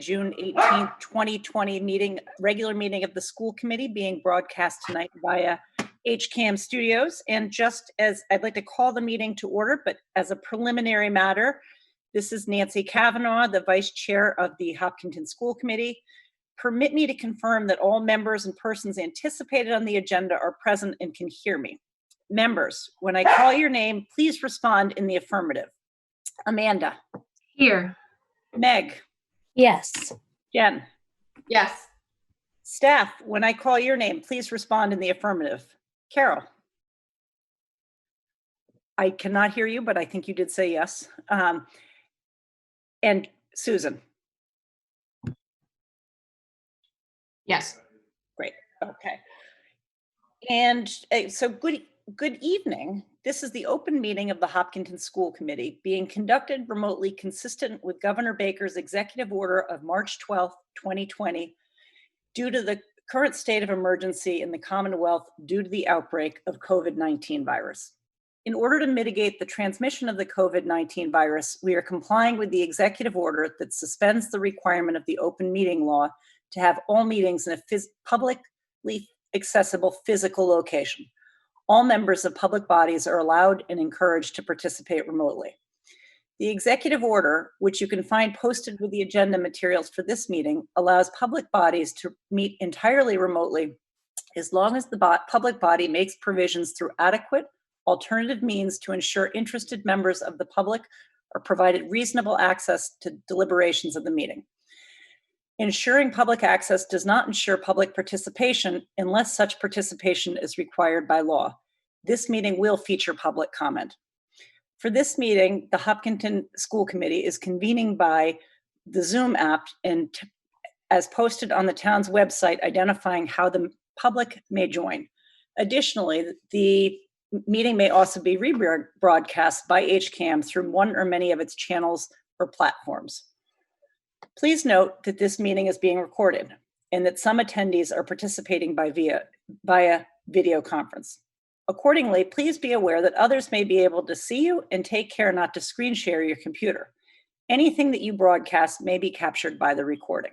June 18th, 2020 meeting, regular meeting of the school committee being broadcast tonight via HCAM Studios. And just as I'd like to call the meeting to order, but as a preliminary matter, this is Nancy Kavanaugh, the Vice Chair of the Hopkinton School Committee. Permit me to confirm that all members and persons anticipated on the agenda are present and can hear me. Members, when I call your name, please respond in the affirmative. Amanda. Here. Meg. Yes. Jen. Yes. Staff, when I call your name, please respond in the affirmative. Carol. I cannot hear you, but I think you did say yes. And Susan. Yes. Great. Okay. And so good evening. This is the open meeting of the Hopkinton School Committee being conducted remotely consistent with Governor Baker's executive order of March 12th, 2020, due to the current state of emergency in the Commonwealth due to the outbreak of COVID-19 virus. In order to mitigate the transmission of the COVID-19 virus, we are complying with the executive order that suspends the requirement of the open meeting law to have all meetings in a publicly accessible physical location. All members of public bodies are allowed and encouraged to participate remotely. The executive order, which you can find posted with the agenda materials for this meeting, allows public bodies to meet entirely remotely as long as the public body makes provisions through adequate alternative means to ensure interested members of the public are provided reasonable access to deliberations of the meeting. Ensuring public access does not ensure public participation unless such participation is required by law. This meeting will feature public comment. For this meeting, the Hopkinton School Committee is convening by the Zoom app and as posted on the town's website, identifying how the public may join. Additionally, the meeting may also be rebroadcast by HCAM through one or many of its channels or platforms. Please note that this meeting is being recorded and that some attendees are participating via video conference. Accordingly, please be aware that others may be able to see you and take care not to screen share your computer. Anything that you broadcast may be captured by the recording.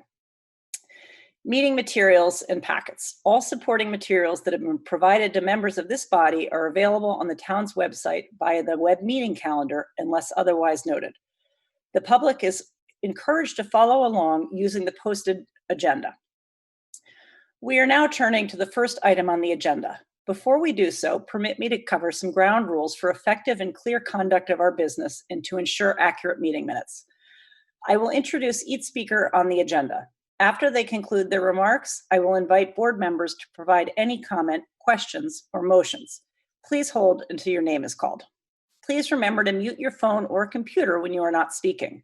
Meeting materials and packets. All supporting materials that have been provided to members of this body are available on the town's website via the web meeting calendar unless otherwise noted. The public is encouraged to follow along using the posted agenda. We are now turning to the first item on the agenda. Before we do so, permit me to cover some ground rules for effective and clear conduct of our business and to ensure accurate meeting minutes. I will introduce each speaker on the agenda. After they conclude their remarks, I will invite board members to provide any comment, questions, or motions. Please hold until your name is called. Please remember to mute your phone or computer when you are not speaking.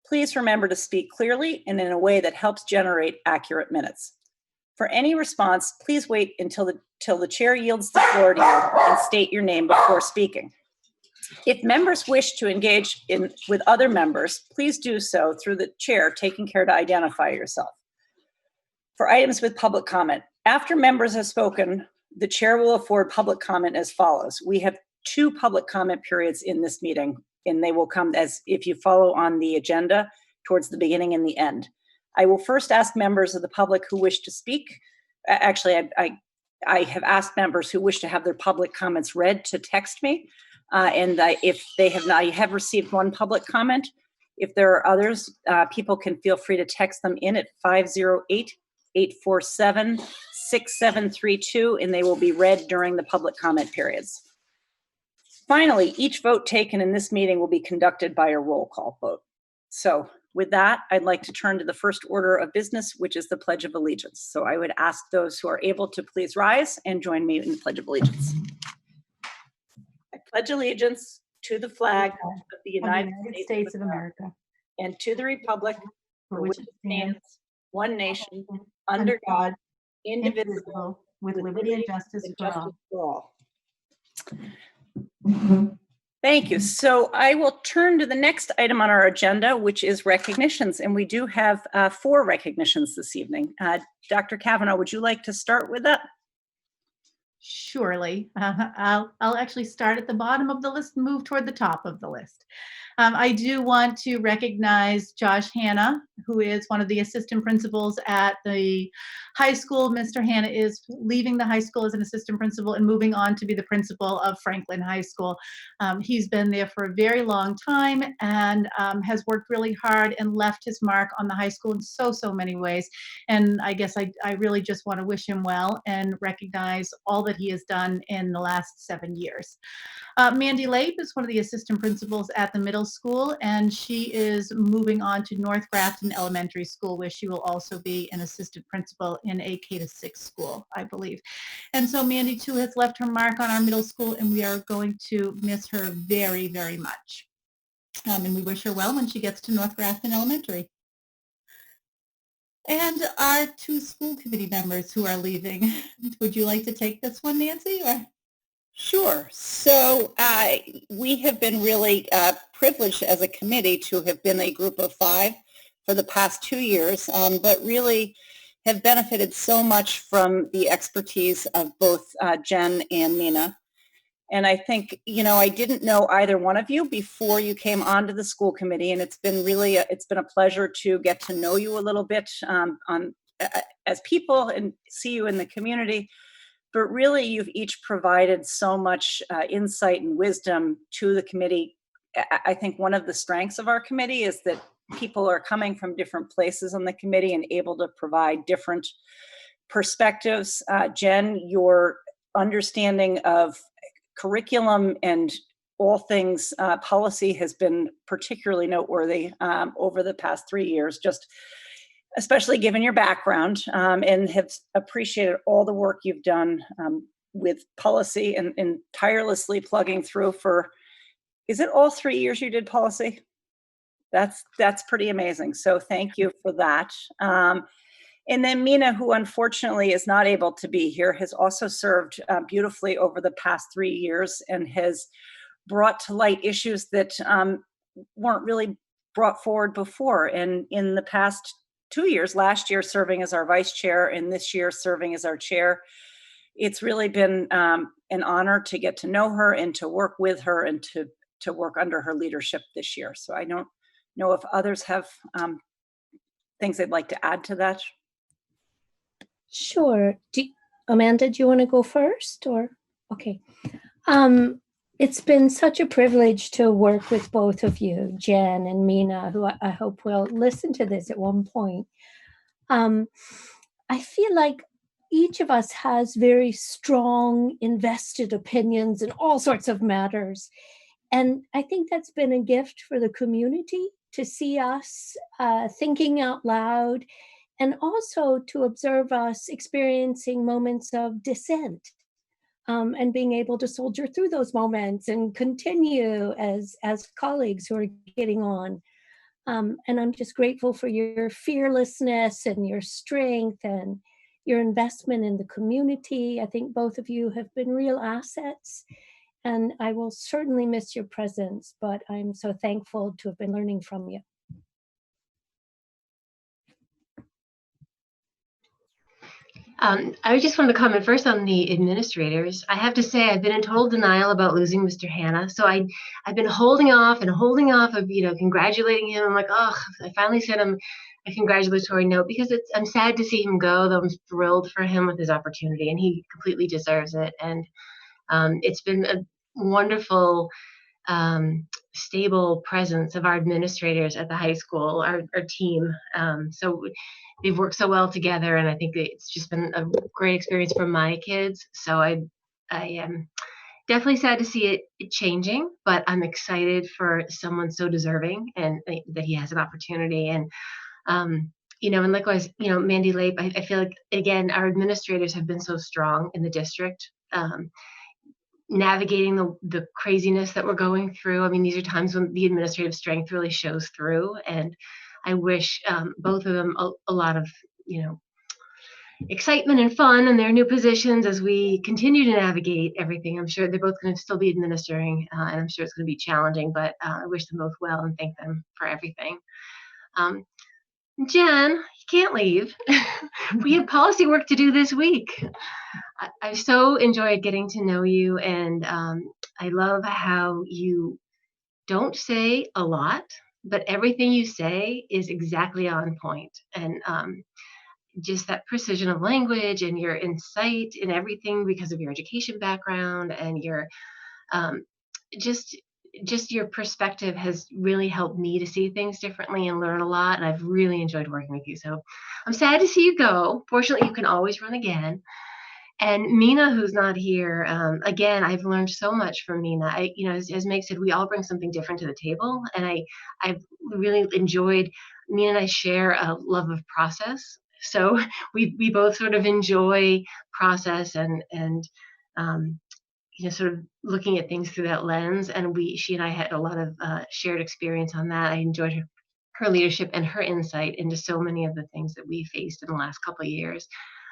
Please remember to speak clearly and in a way that helps generate accurate minutes. For any response, please wait until the chair yields the floor to you and state your name before speaking. If members wish to engage with other members, please do so through the chair taking care to identify yourself. For items with public comment, after members have spoken, the chair will afford public comment as follows. We have 2 public comment periods in this meeting, and they will come as if you follow on the agenda towards the beginning and the end. I will first ask members of the public who wish to speak. Actually, I have asked members who wish to have their public comments read to text me. If they have not, I have received 1 public comment. If there are others, people can feel free to text them in at 508-847-6732, and they will be read during the public comment periods. Finally, each vote taken in this meeting will be conducted by a roll call vote. So with that, I'd like to turn to the first order of business, which is the Pledge of Allegiance. So I would ask those who are able to please rise and join me in the Pledge of Allegiance. I pledge allegiance to the flag of the United States of America and to the republic for which it stands, one nation, under God, indivisible, with liberty and justice for all. Thank you. So I will turn to the next item on our agenda, which is recognitions. And we do have 4 recognitions this evening. Dr. Kavanaugh, would you like to start with that? Surely. I'll actually start at the bottom of the list and move toward the top of the list. I do want to recognize Josh Hanna, who is one of the assistant principals at the high school. Mr. Hanna is leaving the high school as an assistant principal and moving on to be the principal of Franklin High School. He's been there for a very long time and has worked really hard and left his mark on the high school in so many ways. And I guess I really just want to wish him well and recognize all that he has done in the last 7 years. Mandy Lape is one of the assistant principals at the middle school, and she is moving on to North Grafton Elementary School, where she will also be an assistant principal in a K-6 school, I believe. And so Mandy too has left her mark on our middle school, and we are going to miss her very, very much. And we wish her well when she gets to North Grafton Elementary. And our 2 school committee members who are leaving. Would you like to take this one, Nancy? Or? Sure. So we have been really privileged as a committee to have been a group of 5 for the past 2 years, but really have benefited so much from the expertise of both Jen and Nina. And I think, I didn't know either one of you before you came onto the school committee, and it's been a pleasure to get to know you a little bit as people and see you in the community. But really, you've each provided so much insight and wisdom to the committee. I think one of the strengths of our committee is that people are coming from different places on the committee and able to provide different perspectives. Jen, your understanding of curriculum and all things policy has been particularly noteworthy over the past 3 years, just especially given your background, and have appreciated all the work you've done with policy and tirelessly plugging through for, is it all 3 years you did policy? That's pretty amazing. So thank you for that. And then Mina, who unfortunately is not able to be here, has also served beautifully over the past 3 years and has brought to light issues that weren't really brought forward before. And in the past 2 years, last year serving as our vice chair and this year serving as our chair, it's really been an honor to get to know her and to work with her and to work under her leadership this year. So I don't know if others have things they'd like to add to that. Sure. Amanda, do you want to go first or? Okay. It's been such a privilege to work with both of you, Jen and Mina, who I hope will listen to this at one point. I feel like each of us has very strong, invested opinions in all sorts of matters. And I think that's been a gift for the community to see us thinking out loud, and also to observe us experiencing moments of dissent and being able to soldier through those moments and continue as colleagues who are getting on. And I'm just grateful for your fearlessness and your strength and your investment in the community. I think both of you have been real assets, and I will certainly miss your presence, but I'm so thankful to have been learning from you. I just wanted to comment first on the administrators. I have to say I've been in total denial about losing Mr. Hanna. So I've been holding off of, congratulating him. I'm like, oh, I finally sent him a congratulatory note because I'm sad to see him go, though I'm thrilled for him with his opportunity and he completely deserves it. And it's been a wonderful, stable presence of our administrators at the high school, our team. So they've worked so well together, and I think it's just been a great experience for my kids. So I am definitely sad to see it changing, but I'm excited for someone so deserving and that he has an opportunity. And and likewise, Mandy Lape, I feel like, again, our administrators have been so strong in the district, navigating the craziness that we're going through. I mean, these are times when the administrative strength really shows through, and I wish both of them a lot of, excitement and fun in their new positions as we continue to navigate everything. I'm sure they're both going to still be administering, and I'm sure it's going to be challenging, but I wish them both well and thank them for everything. Jen, you can't leave. We have policy work to do this week. I so enjoyed getting to know you, and I love how you don't say a lot, but everything you say is exactly on point. And just that precision of language and your insight in everything because of your education background and your um, just your perspective has really helped me to see things differently and learn a lot. And I've really enjoyed working with you. So I'm sad to see you go. Fortunately, you can always run again. And Mina, who's not here, again, I've learned so much from Mina. As Meg said, we all bring something different to the table, and I've really enjoyed. Mina and I share a love of process, so we both sort of enjoy process and sort of looking at things through that lens. And she and I had a lot of shared experience on that. I enjoyed her leadership and her insight into so many of the things that we faced in the last couple of years.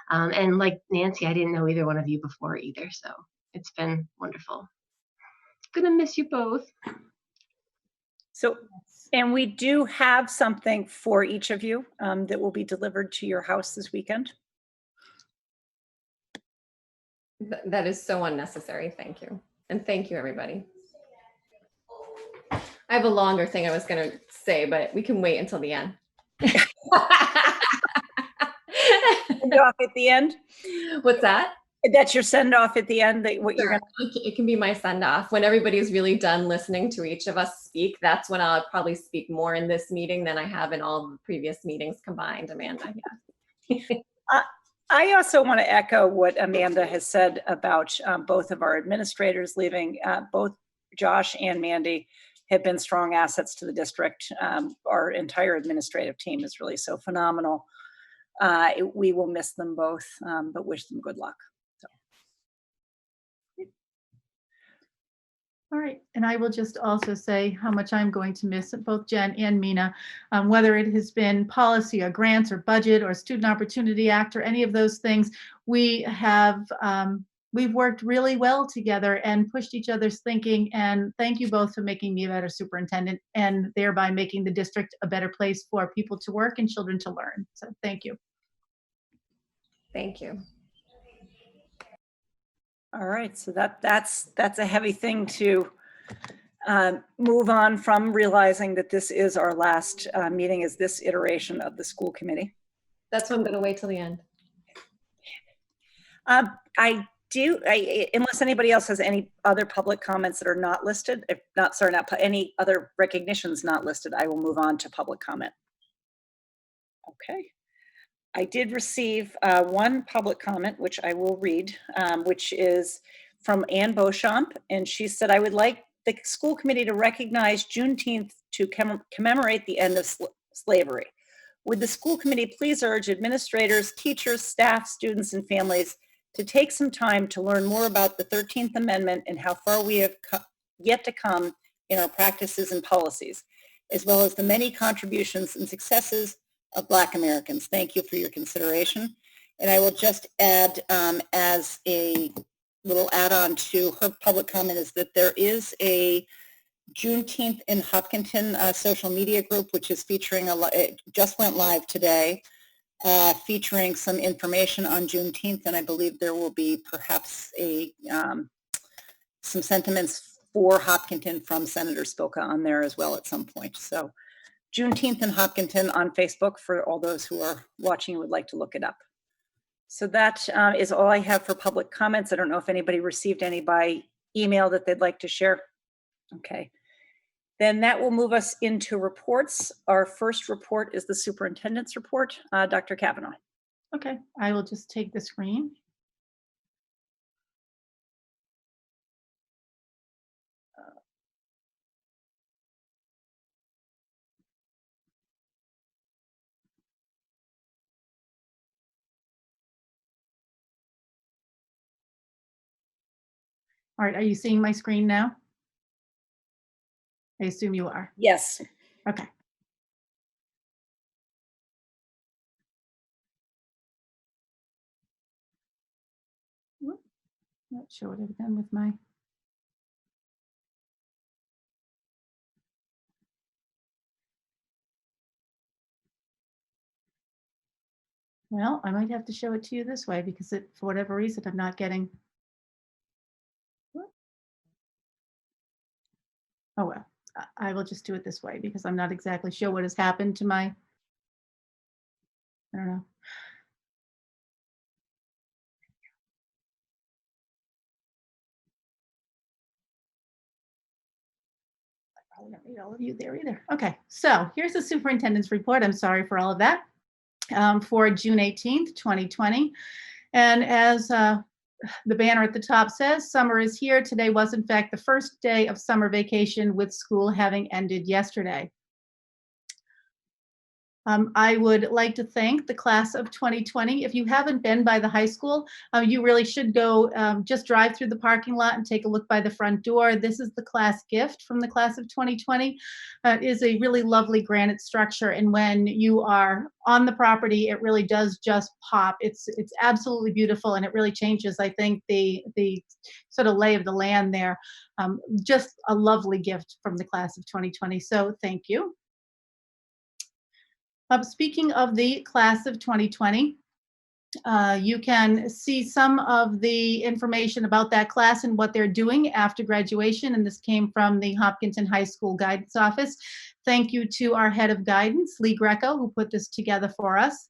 And like Nancy, I didn't know either one of you before either. So it's been wonderful. Gonna miss you both. So, and we do have something for each of you that will be delivered to your house this weekend. That is so unnecessary. Thank you. And thank you, everybody. I have a longer thing I was going to say, but we can wait until the end. Send off at the end. What's that? That's your send off at the end. That what Sure. you're gonna. It can be my send off when everybody's really done listening to each of us speak. That's when I'll probably speak more in this meeting than I have in all the previous meetings combined, Amanda. Yeah. I also want to echo what Amanda has said about both of our administrators leaving. Both Josh and Mandy have been strong assets to the district. Our entire administrative team is really so phenomenal. We will miss them both, but wish them good luck. So. All right, and I will just also say how much I'm going to miss both Jen and Mina, whether it has been policy or grants or budget or Student Opportunity Act or any of those things. We have we've worked really well together and pushed each other's thinking. And thank you both for making me a better superintendent and thereby making the district a better place for people to work and children to learn. So thank you. Thank you. All right, so that's a heavy thing to move on from, realizing that this is our last meeting as this iteration of the school committee. That's why I'm going to wait till the end. Unless anybody else has any other public comments that are not listed, if not, sorry, not any other recognitions not listed, I will move on to public comment. Okay. I did receive one public comment, which I will read, which is from Ann Beauchamp. And she said, I would like the school committee to recognize Juneteenth to commemorate the end of slavery. Would the school committee please urge administrators, teachers, staff, students, and families to take some time to learn more about the 13th Amendment and how far we have yet to come in our practices and policies, as well as the many contributions and successes of Black Americans. Thank you for your consideration. And I will just add, as a little add-on to her public comment, is that there is a Juneteenth in Hopkinton social media group, which is featuring, it just went live today, featuring some information on Juneteenth, and I believe there will be perhaps some sentiments for Hopkinton from Senator Spilka on there as well at some point. So Juneteenth in Hopkinton on Facebook for all those who are watching and would like to look it up. So that is all I have for public comments. I don't know if anybody received any by email that they'd like to share. Okay. Then that will move us into reports. Our first report is the superintendent's report. Dr. Kavanaugh. Okay, I will just take the screen. All right, are you seeing my screen now? I assume you are. Yes. Okay. Let's show it again with my. Well, I might have to show it to you this way because for whatever reason, I'm not getting. Oh, well. I will just do it this way because I'm not exactly sure what has happened to my, I don't know. I probably don't need all of you there either. Okay, so here's the superintendent's report. I'm sorry for all of that. For June 18th, 2020. And as the banner at the top says, summer is here. Today was in fact the first day of summer vacation with school having ended yesterday. I would like to thank the class of 2020. If you haven't been by the high school, you really should go just drive through the parking lot and take a look by the front door. This is the class gift from the class of 2020. It is a really lovely granite structure, and when you are on the property, it really does just pop. It's absolutely beautiful, and it really changes, I think, the sort of lay of the land there. Just a lovely gift from the class of 2020. So thank you. Speaking of the class of 2020, you can see some of the information about that class and what they're doing after graduation, and this came from the Hopkinton High School Guidance Office. Thank you to our head of guidance, Lee Greco, who put this together for us.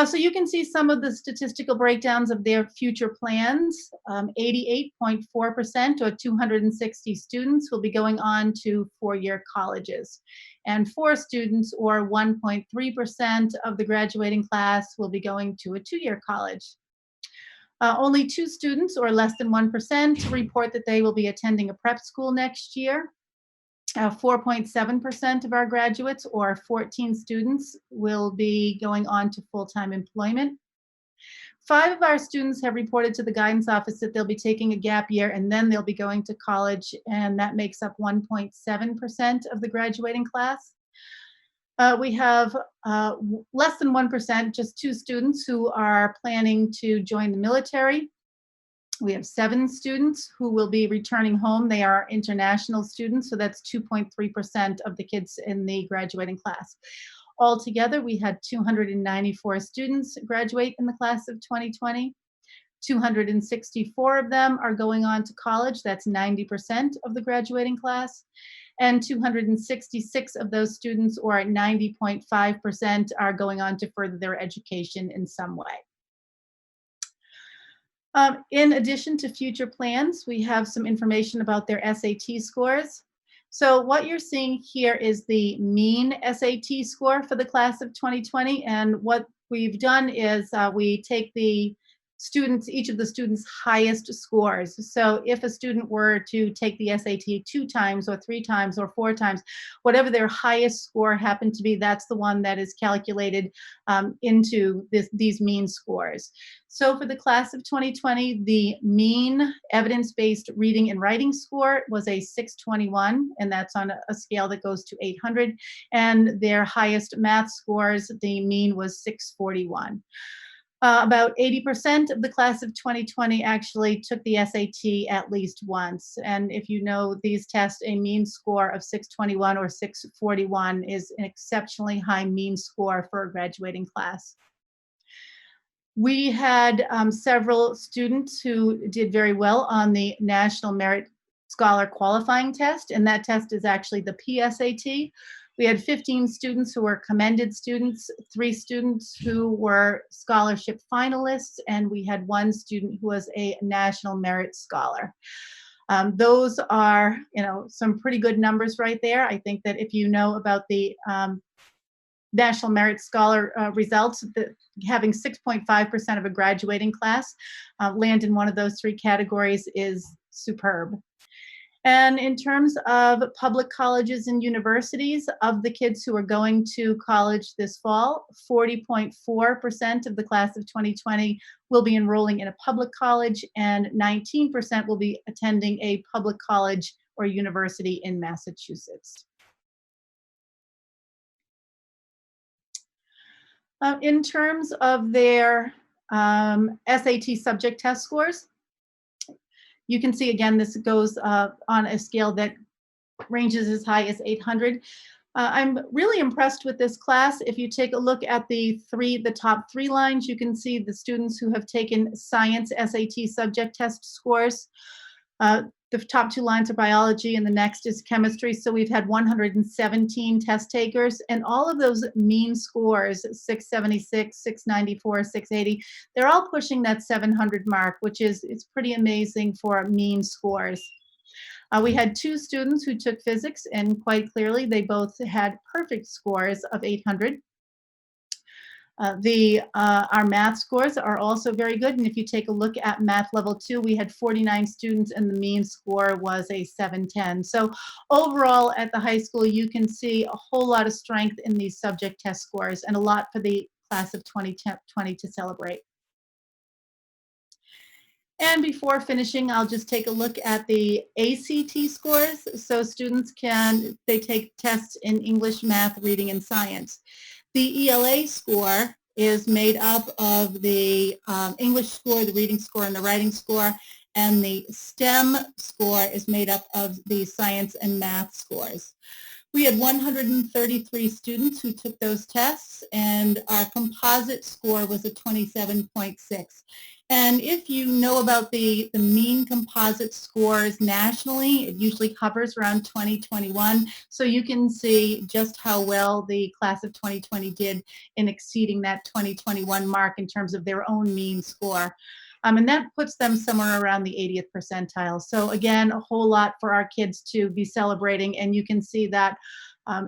So you can see some of the statistical breakdowns of their future plans. 88.4%, or 260 students, will be going on to four-year colleges. And 4 students, or 1.3% of the graduating class, will be going to a two-year college. Only 2 students, or less than 1%, report that they will be attending a prep school next year. 4.7% of our graduates, or 14 students, will be going on to full-time employment. 5 of our students have reported to the guidance office that they'll be taking a gap year and then they'll be going to college, and that makes up 1.7% of the graduating class. We have less than 1%, just 2 students who are planning to join the military. We have 7 students who will be returning home. They are international students, so that's 2.3% of the kids in the graduating class. Altogether, we had 294 students graduate in the class of 2020. 264 of them are going on to college. That's 90% of the graduating class. And 266 of those students, or 90.5%, are going on to further their education in some way. In addition to future plans, we have some information about their SAT scores. So what you're seeing here is the mean SAT score for the class of 2020. And what we've done is we take the students, each of the students' highest scores. So if a student were to take the SAT 2 times or 3 times or 4 times, whatever their highest score happened to be, that's the one that is calculated into these mean scores. So for the class of 2020, the mean evidence-based reading and writing score was a 621, and that's on a scale that goes to 800. And their highest math scores, the mean was 641. About 80% of the class of 2020 actually took the SAT at least once. And if you know these tests, a mean score of 621 or 641 is an exceptionally high mean score for a graduating class. We had several students who did very well on the National Merit Scholar Qualifying Test, and that test is actually the PSAT. We had 15 students who were commended students, 3 students who were scholarship finalists, and we had 1 student who was a National Merit Scholar. Those are, some pretty good numbers right there. I think that if you know about the National Merit Scholar results, having 6.5% of a graduating class land in one of those 3 categories is superb. And in terms of public colleges and universities, of the kids who are going to college this fall, 40.4% of the class of 2020 will be enrolling in a public college, and 19% will be attending a public college or university in Massachusetts. In terms of their SAT subject test scores, you can see again, this goes on a scale that ranges as high as 800. I'm really impressed with this class. If you take a look at the top 3 lines, you can see the students who have taken science SAT subject test scores. The top two lines are biology and the next is chemistry. So we've had 117 test takers, and all of those mean scores, 676, 694, 680, they're all pushing that 700 mark, which is it's pretty amazing for mean scores. We had two students who took physics, and quite clearly they both had perfect scores of 800. Our math scores are also very good, and if you take a look at math level 2, we had 49 students and the mean score was a 710. So overall at the high school, you can see a whole lot of strength in these subject test scores and a lot for the class of 2020 to celebrate. And before finishing, I'll just take a look at the ACT scores. So students they take tests in English, math, reading, and science. The ELA score is made up of the English score, the reading score, and the writing score. And the STEM score is made up of the science and math scores. We had 133 students who took those tests, and our composite score was a 27.6. And if you know about the mean composite scores nationally, it usually hovers around 2021. So you can see just how well the class of 2020 did in exceeding that 2021 mark in terms of their own mean score. And that puts them somewhere around the 80th percentile. So again, a whole lot for our kids to be celebrating, and you can see that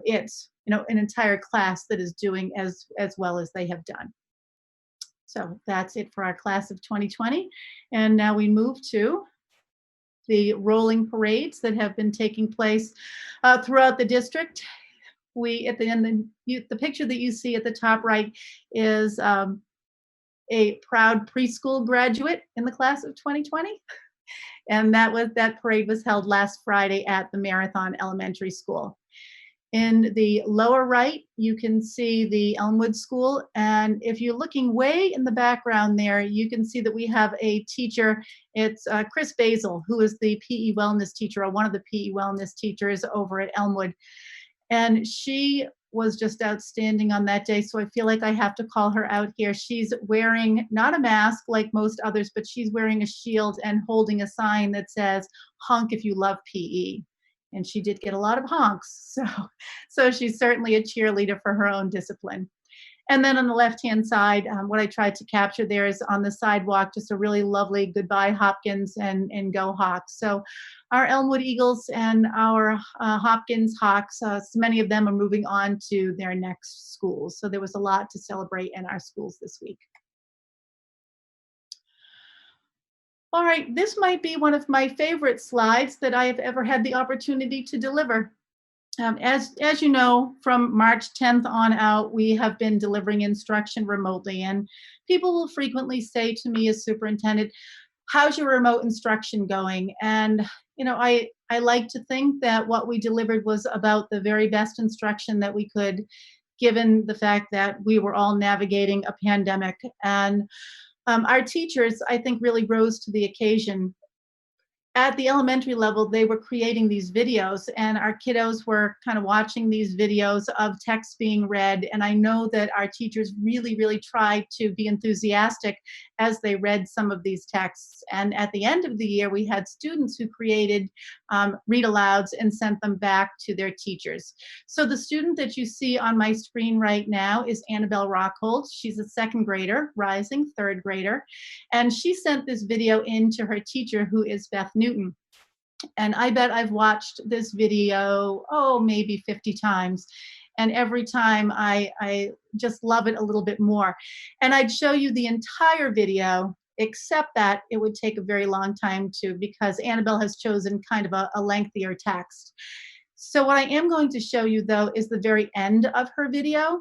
it's an entire class that is doing as well as they have done. So that's it for our class of 2020. And now we move to the rolling parades that have been taking place throughout the district. At the end, the picture that you see at the top right is a proud preschool graduate in the class of 2020. And that parade was held last Friday at the Marathon Elementary School. In the lower right, you can see the Elmwood School. And if you're looking way in the background there, you can see that we have a teacher. It's Chris Basil, who is the PE wellness teacher, or one of the PE wellness teachers over at Elmwood. And she was just outstanding on that day. So I feel like I have to call her out here. She's wearing not a mask like most others, but she's wearing a shield and holding a sign that says, "Honk if you love PE." And she did get a lot of honks. So she's certainly a cheerleader for her own discipline. And then on the left-hand side, what I tried to capture there is on the sidewalk, just a really lovely goodbye Hopkins and go Hawks. So our Elmwood Eagles and our Hopkins Hawks, so many of them are moving on to their next schools. So there was a lot to celebrate in our schools this week. All right, this might be one of my favorite slides that I have ever had the opportunity to deliver. As you know, from March 10th on out, we have been delivering instruction remotely, and people will frequently say to me as superintendent, "How's your remote instruction going?" And I like to think that what we delivered was about the very best instruction that we could, given the fact that we were all navigating a pandemic. And our teachers, I think, really rose to the occasion. At the elementary level, they were creating these videos, and our kiddos were kind of watching these videos of text being read. And I know that our teachers really, really tried to be enthusiastic as they read some of these texts. And at the end of the year, we had students who created read-alouds and sent them back to their teachers. So the student that you see on my screen right now is Annabelle Rockhold. She's a second grader, rising third grader. And she sent this video in to her teacher, who is Beth Newton. And I bet I've watched this video, maybe 50 times. And every time I just love it a little bit more. And I'd show you the entire video, except that it would take a very long time because Annabelle has chosen kind of a lengthier text. So what I am going to show you, though, is the very end of her video.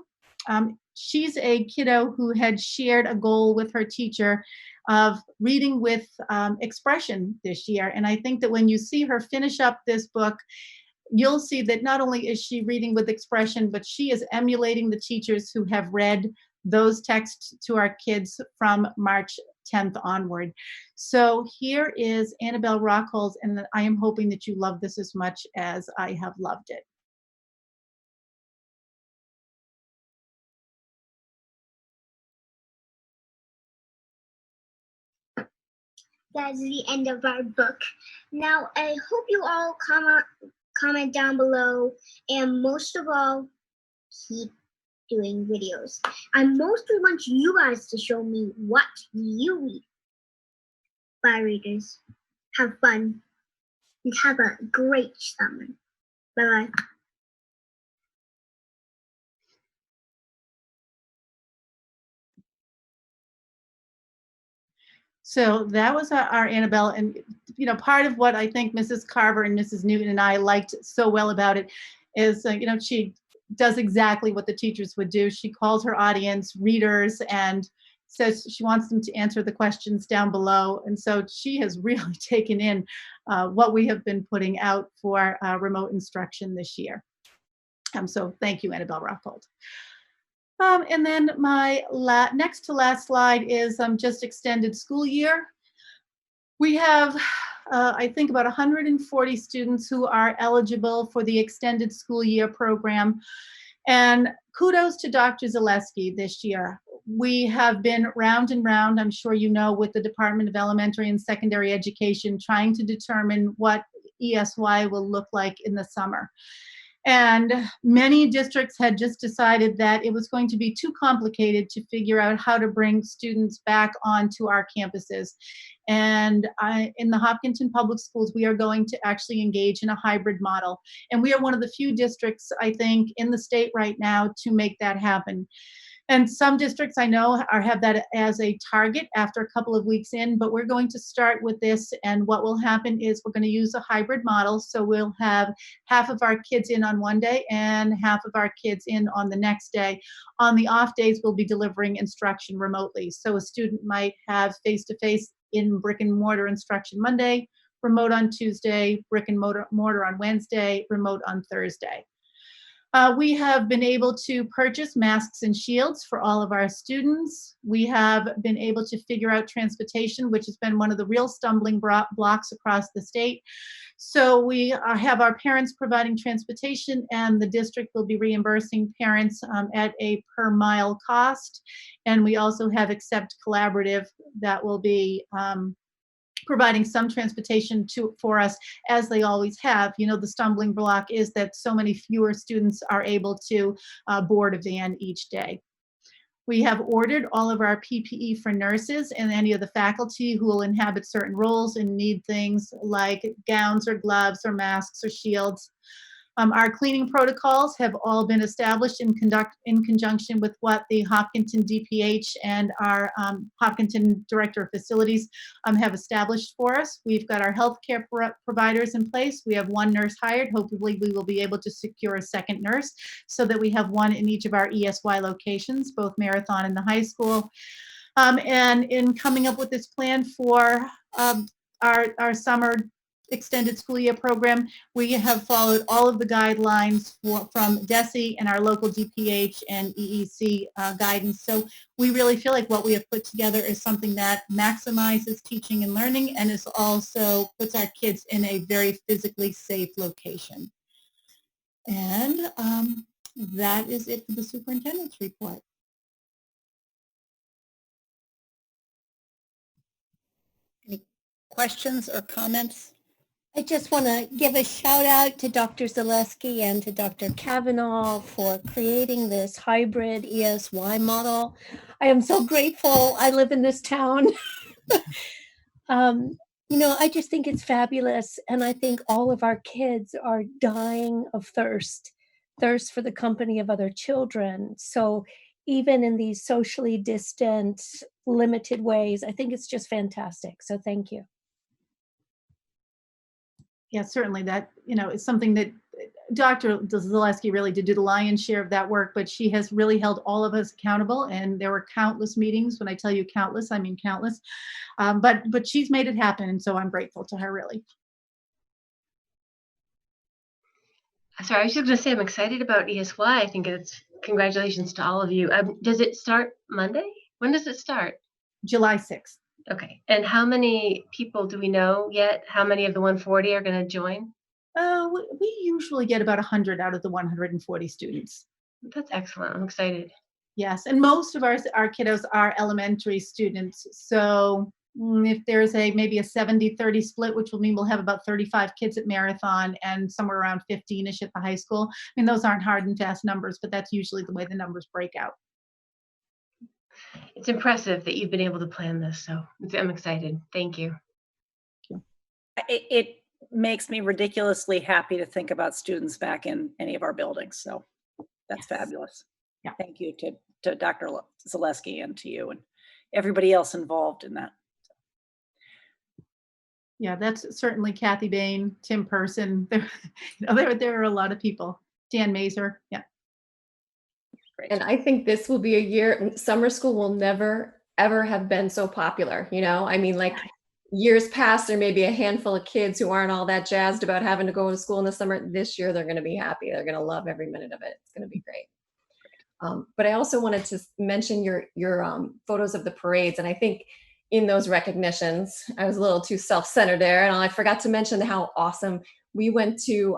She's a kiddo who had shared a goal with her teacher of reading with expression this year. And I think that when you see her finish up this book, you'll see that not only is she reading with expression, but she is emulating the teachers who have read those texts to our kids from March 10th onward. So here is Annabelle Rockhold, and I am hoping that you love this as much as I have loved it. That's the end of our book. Now, I hope you all comment down below, and most of all, keep doing videos. I mostly want you guys to show me what you read. Bye, readers. Have fun and have a great summer. Bye-bye. So that was our Annabelle, and part of what I think Mrs. Carver and Mrs. Newton and I liked so well about it is, she does exactly what the teachers would do. She calls her audience readers and says she wants them to answer the questions down below. And so she has really taken in what we have been putting out for remote instruction this year. So thank you, Annabelle Rockhold. And then my next to last slide is just extended school year. We have, I think, about 140 students who are eligible for the extended school year program. And kudos to Dr. Zaleski this year. We have been round and round, I'm sure you know, with the Department of Elementary and Secondary Education, trying to determine what ESY will look like in the summer. And many districts had just decided that it was going to be too complicated to figure out how to bring students back onto our campuses. And in the Hopkinton Public Schools, we are going to actually engage in a hybrid model. And we are one of the few districts, I think, in the state right now to make that happen. And some districts I know have that as a target after a couple of weeks in, but we're going to start with this. And what will happen is we're going to use a hybrid model. So we'll have half of our kids in on one day and half of our kids in on the next day. On the off days, we'll be delivering instruction remotely. So a student might have face-to-face in brick and mortar instruction Monday, remote on Tuesday, brick and mortar on Wednesday, remote on Thursday. We have been able to purchase masks and shields for all of our students. We have been able to figure out transportation, which has been one of the real stumbling blocks across the state. So we have our parents providing transportation, and the district will be reimbursing parents at a per mile cost. And we also have Accept Collaborative that will be providing some transportation for us, as they always have. The stumbling block is that so many fewer students are able to board a van each day. We have ordered all of our PPE for nurses and any of the faculty who will inhabit certain roles and need things like gowns or gloves or masks or shields. Our cleaning protocols have all been established in conjunction with what the Hopkinton DPH and our Hopkinton Director of Facilities have established for us. We've got our healthcare providers in place. We have one nurse hired. Hopefully we will be able to secure a second nurse so that we have one in each of our ESY locations, both Marathon and the high school. And in coming up with this plan for our summer extended school year program, we have followed all of the guidelines from DESE and our local DPH and EEC guidance. So we really feel like what we have put together is something that maximizes teaching and learning and is also puts our kids in a very physically safe location. And that is it for the superintendent's report. Any questions or comments? I just want to give a shout out to Dr. Zaleski and to Dr. Kavanaugh for creating this hybrid ESY model. I am so grateful I live in this town. I just think it's fabulous. And I think all of our kids are dying of thirst for the company of other children. So even in these socially distant, limited ways, I think it's just fantastic. So thank you. Yeah, certainly that, is something that Dr. Zaleski really did do the lion's share of that work, but she has really held all of us accountable, and there were countless meetings. When I tell you countless, I mean countless. But she's made it happen, and so I'm grateful to her, really. Sorry, I was just going to say I'm excited about ESY. I think it's congratulations to all of you. Does it start Monday? When does it start? July 6th. Okay. And how many people do we know yet? How many of the 140 are going to join? We usually get about 100 out of the 140 students. That's excellent. I'm excited. Yes, and most of our kiddos are elementary students. So, if there's maybe a 70-30 split, which will mean we'll have about 35 kids at Marathon and somewhere around 15-ish at the high school. I mean, those aren't hard and fast numbers, but that's usually the way the numbers break out. It's impressive that you've been able to plan this, so I'm excited. Thank you. It makes me ridiculously happy to think about students back in any of our buildings. So that's fabulous. Yeah. Thank you to Dr. Zaleski and to you and everybody else involved in that. Yeah, that's certainly Kathy Bain, Tim Person. There are a lot of people. Dan Mazer. Yeah. Great. And I think this will be a year, summer school will never, ever have been so popular. You know, I mean, like years past, there may be a handful of kids who aren't all that jazzed about having to go to school in the summer. This year, they're going to be happy. They're going to love every minute of it. It's going to be great. But I also wanted to mention your photos of the parades. And I think in those recognitions, I was a little too self-centered there. And I forgot to mention how awesome we went to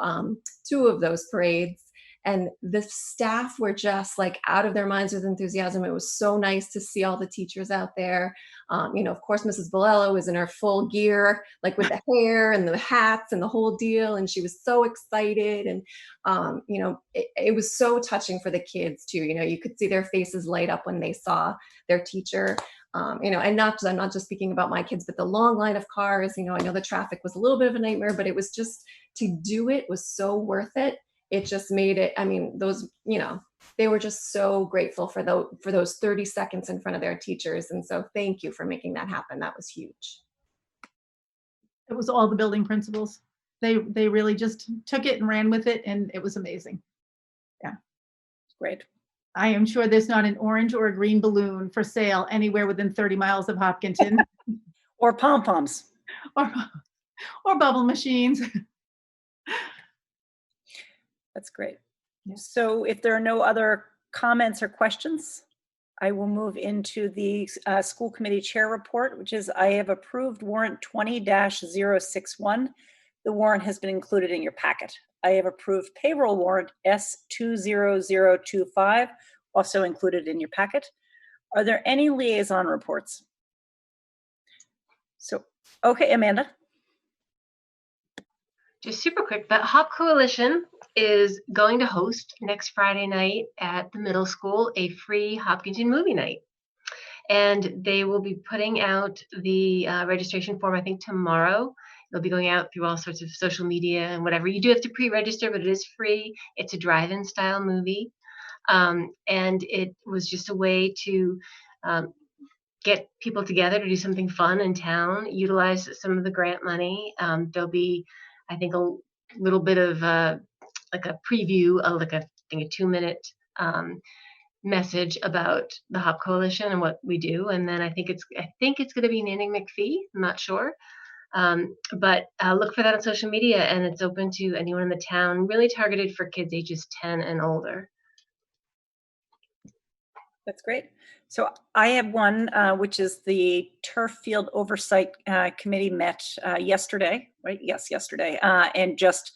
2 of those parades. And the staff were just like out of their minds with enthusiasm. It was so nice to see all the teachers out there. You know, of course, Mrs. Bolello was in her full gear, like with the hair and the hats and the whole deal. And she was so excited. And, you know, it was so touching for the kids too. You know, you could see their faces light up when they saw their teacher. You know, and I'm not just speaking about my kids, but the long line of cars, you know, I know the traffic was a little bit of a nightmare, but it was just, to do it was so worth it. It just made it, I mean, those, you know, they were just so grateful for those 30 seconds in front of their teachers. And so thank you for making that happen. That was huge. It was all the building principals. They really just took it and ran with it, and it was amazing. Yeah. Great. I am sure there's not an orange or a green balloon for sale anywhere within 30 miles of Hopkinton. Or pom-poms. or bubble machines. That's great. Yeah. So if there are no other comments or questions, I will move into the school committee chair report, which is I have approved warrant 20-061. The warrant has been included in your packet. I have approved payroll warrant S20025, also included in your packet. Are there any liaison reports? So, okay, Amanda. Just super quick, the HOP Coalition is going to host next Friday night at the middle school a free Hopkinton movie night. And they will be putting out the registration form, I think, tomorrow. It'll be going out through all sorts of social media and whatever. You do have to pre-register, but it is free. It's a drive-in style movie. And it was just a way to get people together to do something fun in town, utilize some of the grant money. There'll be, I think, a little bit of like a preview of like I think a 2-minute message about the HOP Coalition and what we do. And then I think it's going to be Nanny McPhee. I'm not sure. But look for that on social media, and it's open to anyone in the town, really targeted for kids ages 10 and older. That's great. So I have one, which is the Turf Field Oversight Committee met yesterday, right? Yes, yesterday. And just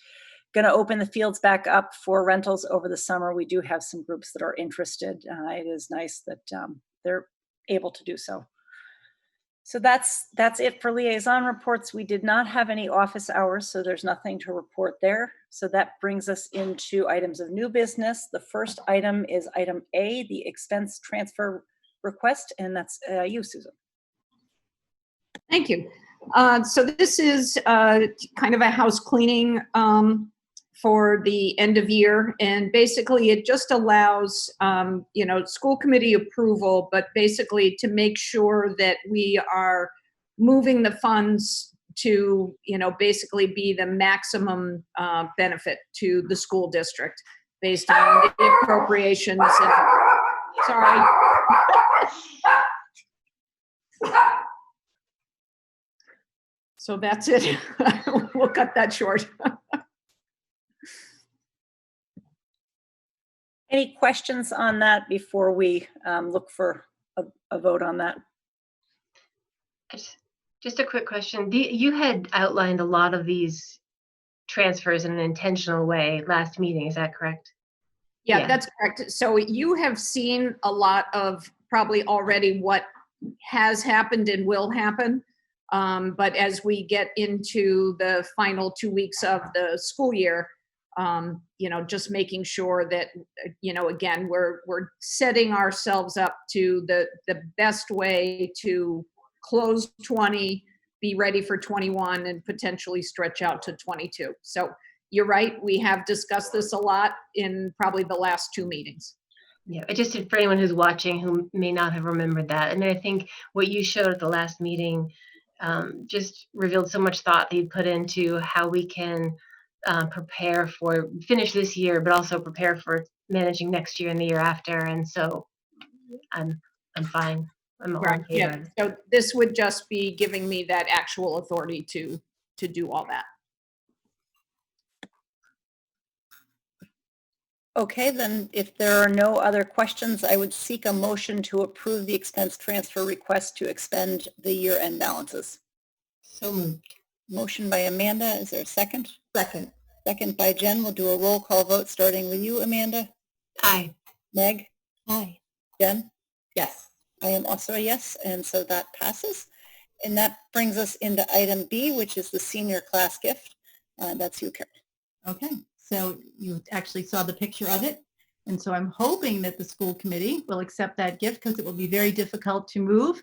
going to open the fields back up for rentals over the summer. We do have some groups that are interested. It is nice that they're able to do so. So that's it for liaison reports. We did not have any office hours, so there's nothing to report there. So that brings us into items of new business. The first item is item A, the expense transfer request, and that's you, Susan. Thank you. So this is kind of a house cleaning for the end of year, and basically it just allows school committee approval, but basically to make sure that we are moving the funds to basically be the maximum benefit to the school district based on the appropriations. And, sorry. So that's it. We'll cut that short. Any questions on that before we look for a vote on that? Just a quick question. You had outlined a lot of these transfers in an intentional way last meeting. Is that correct? Yeah, that's correct. So you have seen a lot of probably already what has happened and will happen. But as we get into the final 2 weeks of the school year, just making sure that, again, we're setting ourselves up to the best way to close 20, be ready for 21, and potentially stretch out to 22. So you're right. We have discussed this a lot in probably the last 2 meetings. Yeah, just for anyone who's watching who may not have remembered that. And I think what you showed at the last meeting just revealed so much thought that you put into how we can finish this year, but also prepare for managing next year and the year after. And so I'm fine. I'm all in favor. Yeah. So this would just be giving me that actual authority to do all that. Okay, then if there are no other questions, I would seek a motion to approve the expense transfer request to expend the year-end balances. So moved. Motion by Amanda. Is there a second? Second. Second by Jen. We'll do a roll call vote starting with you, Amanda. Aye. Meg? Aye. Jen? Yes. I am also a yes, and so that passes. And that brings us into item B, which is the senior class gift. That's you, Karen. Okay, so you actually saw the picture of it. And so I'm hoping that the school committee will accept that gift because it will be very difficult to move.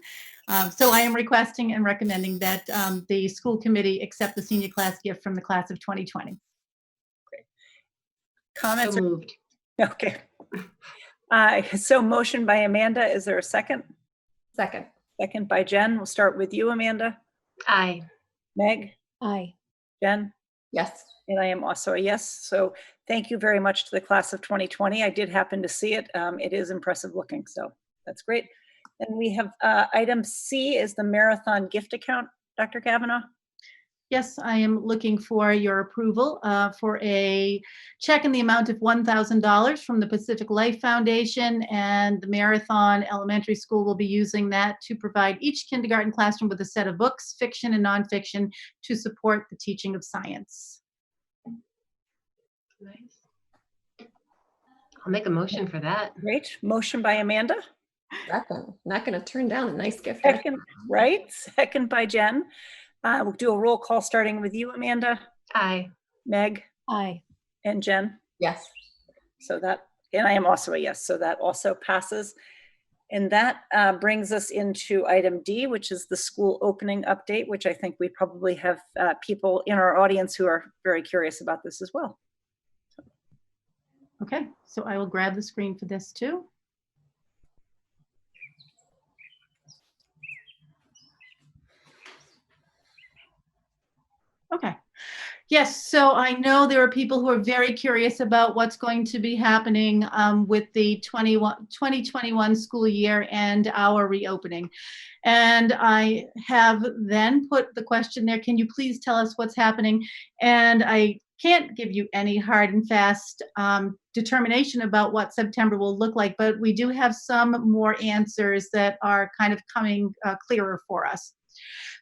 So I am requesting and recommending that the school committee accept the senior class gift from the class of 2020. Comments? So moved. Okay. So motion by Amanda. Is there a second? Second. Second by Jen. We'll start with you, Amanda. Aye. Meg? Aye. Jen? Yes. And I am also a yes. So thank you very much to the class of 2020. I did happen to see it. It is impressive looking, so that's great. And we have item C is the marathon gift account. Dr. Kavanaugh? Yes, I am looking for your approval for a check in the amount of $1,000 from the Pacific Life Foundation, and the Marathon Elementary School will be using that to provide each kindergarten classroom with a set of books, fiction and nonfiction, to support the teaching of science. Nice. I'll make a motion for that. Great. Motion by Amanda. Second. Not going to turn down a nice gift. Second, right? Second by Jen. We'll do a roll call starting with you, Amanda, Aye. Meg, Aye. and Jen. Yes. So that, and I am also a yes, so that also passes. And that brings us into item D, which is the school opening update, which I think we probably have people in our audience who are very curious about this as well. Okay, so I will grab the screen for this too. Okay. Yes, so I know there are people who are very curious about what's going to be happening with the 2021 school year and our reopening. And I have then put the question there, can you please tell us what's happening? And I can't give you any hard and fast determination about what September will look like, but we do have some more answers that are kind of coming clearer for us.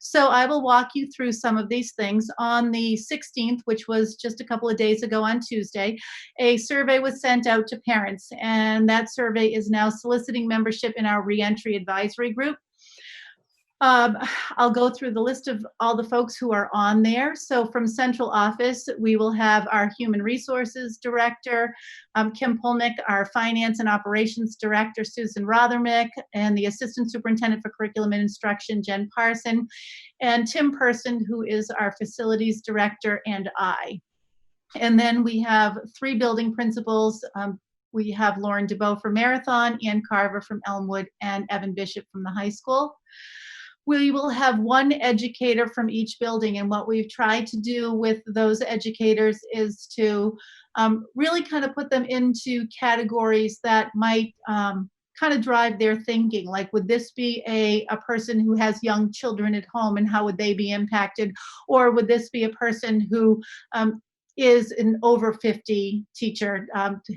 So I will walk you through some of these things. On the 16th, which was just a couple of days ago on Tuesday, a survey was sent out to parents, and that survey is now soliciting membership in our reentry advisory group. I'll go through the list of all the folks who are on there. So from central office, we will have our human resources director, Kim Polnick, our finance and operations director, Susan Rothermick, and the assistant superintendent for curriculum and instruction, Jen Parson, and Tim Person, who is our facilities director, and I. And then we have 3 building principals. We have Lauren DeBow from Marathon, Ann Carver from Elmwood, and Evan Bishop from the high school. We will have 1 educator from each building, and what we've tried to do with those educators is to really kind of put them into categories that might kind of drive their thinking. Like, would this be a person who has young children at home, and how would they be impacted? Or would this be a person who is an over 50 teacher,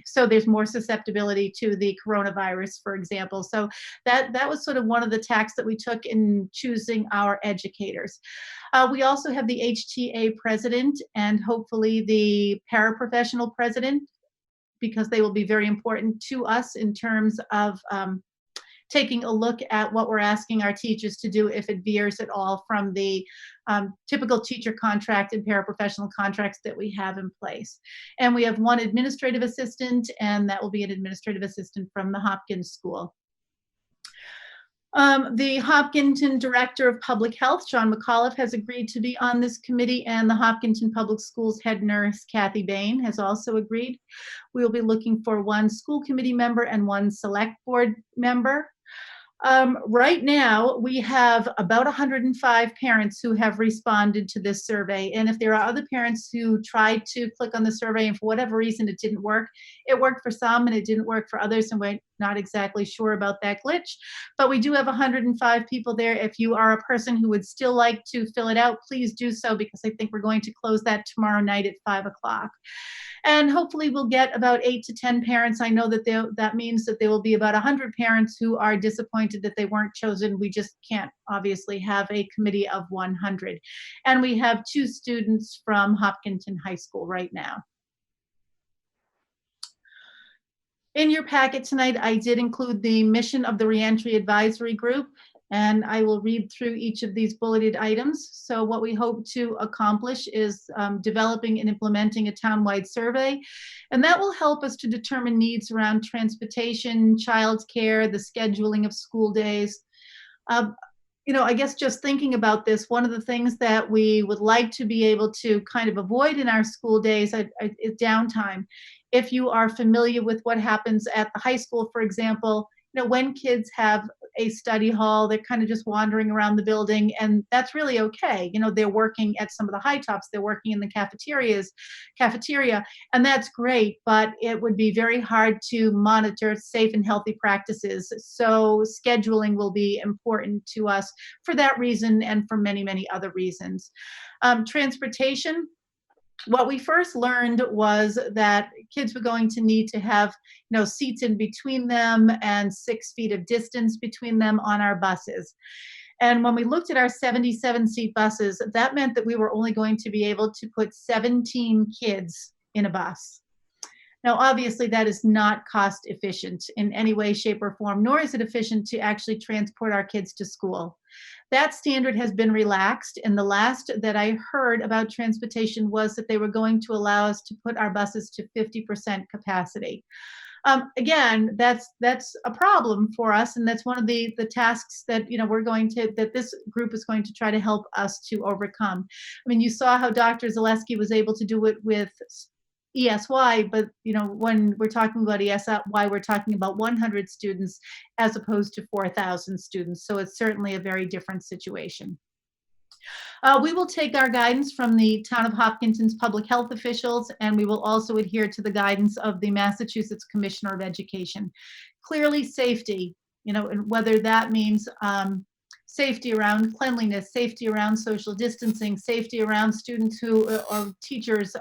so there's more susceptibility to the coronavirus, for example. So that was sort of one of the tacks that we took in choosing our educators. We also have the HTA president and hopefully the paraprofessional president, because they will be very important to us in terms of taking a look at what we're asking our teachers to do if it veers at all from the typical teacher contract and paraprofessional contracts that we have in place. And we have one administrative assistant, and that will be an administrative assistant from the Hopkins School. The Hopkinton Director of Public Health, John McAuliffe, has agreed to be on this committee, and the Hopkinton Public Schools head nurse, Kathy Bain, has also agreed. We will be looking for one school committee member and one select board member. Right now, we have about 105 parents who have responded to this survey. And if there are other parents who tried to click on the survey and for whatever reason it didn't work, it worked for some and it didn't work for others, and we're not exactly sure about that glitch. But we do have 105 people there. If you are a person who would still like to fill it out, please do so, because I think we're going to close that tomorrow night at 5 o'clock. And hopefully we'll get about 8 to 10 parents. I know that that means that there will be about 100 parents who are disappointed that they weren't chosen. We just can't obviously have a committee of 100. And we have 2 students from Hopkinton High School right now. In your packet tonight, I did include the mission of the Reentry Advisory Group, and I will read through each of these bulleted items. So what we hope to accomplish is developing and implementing a townwide survey, and that will help us to determine needs around transportation, childcare, the scheduling of school days. I guess just thinking about this, one of the things that we would like to be able to kind of avoid in our school days is downtime. If you are familiar with what happens at the high school, for example, when kids have a study hall, they're kind of just wandering around the building, and that's really okay. They're working at some of the high tops, they're working in the cafeteria, and that's great, but it would be very hard to monitor safe and healthy practices. So scheduling will be important to us for that reason and for many, many other reasons. Transportation. What we first learned was that kids were going to need to have, seats in between them and 6 feet of distance between them on our buses. And when we looked at our 77-seat buses, that meant that we were only going to be able to put 17 kids in a bus. Now, obviously, that is not cost efficient in any way, shape, or form, nor is it efficient to actually transport our kids to school. That standard has been relaxed, and the last that I heard about transportation was that they were going to allow us to put our buses to 50% capacity. Again, that's a problem for us, and that's one of the tasks that that this group is going to try to help us to overcome. I mean, you saw how Dr. Zaleski was able to do it with ESY, but when we're talking about ESY, we're talking about 100 students as opposed to 4,000 students. So it's certainly a very different situation. We will take our guidance from the Town of Hopkinton's public health officials, and we will also adhere to the guidance of the Massachusetts Commissioner of Education. Clearly, safety, and whether that means safety around cleanliness, safety around social distancing, safety around students who or teachers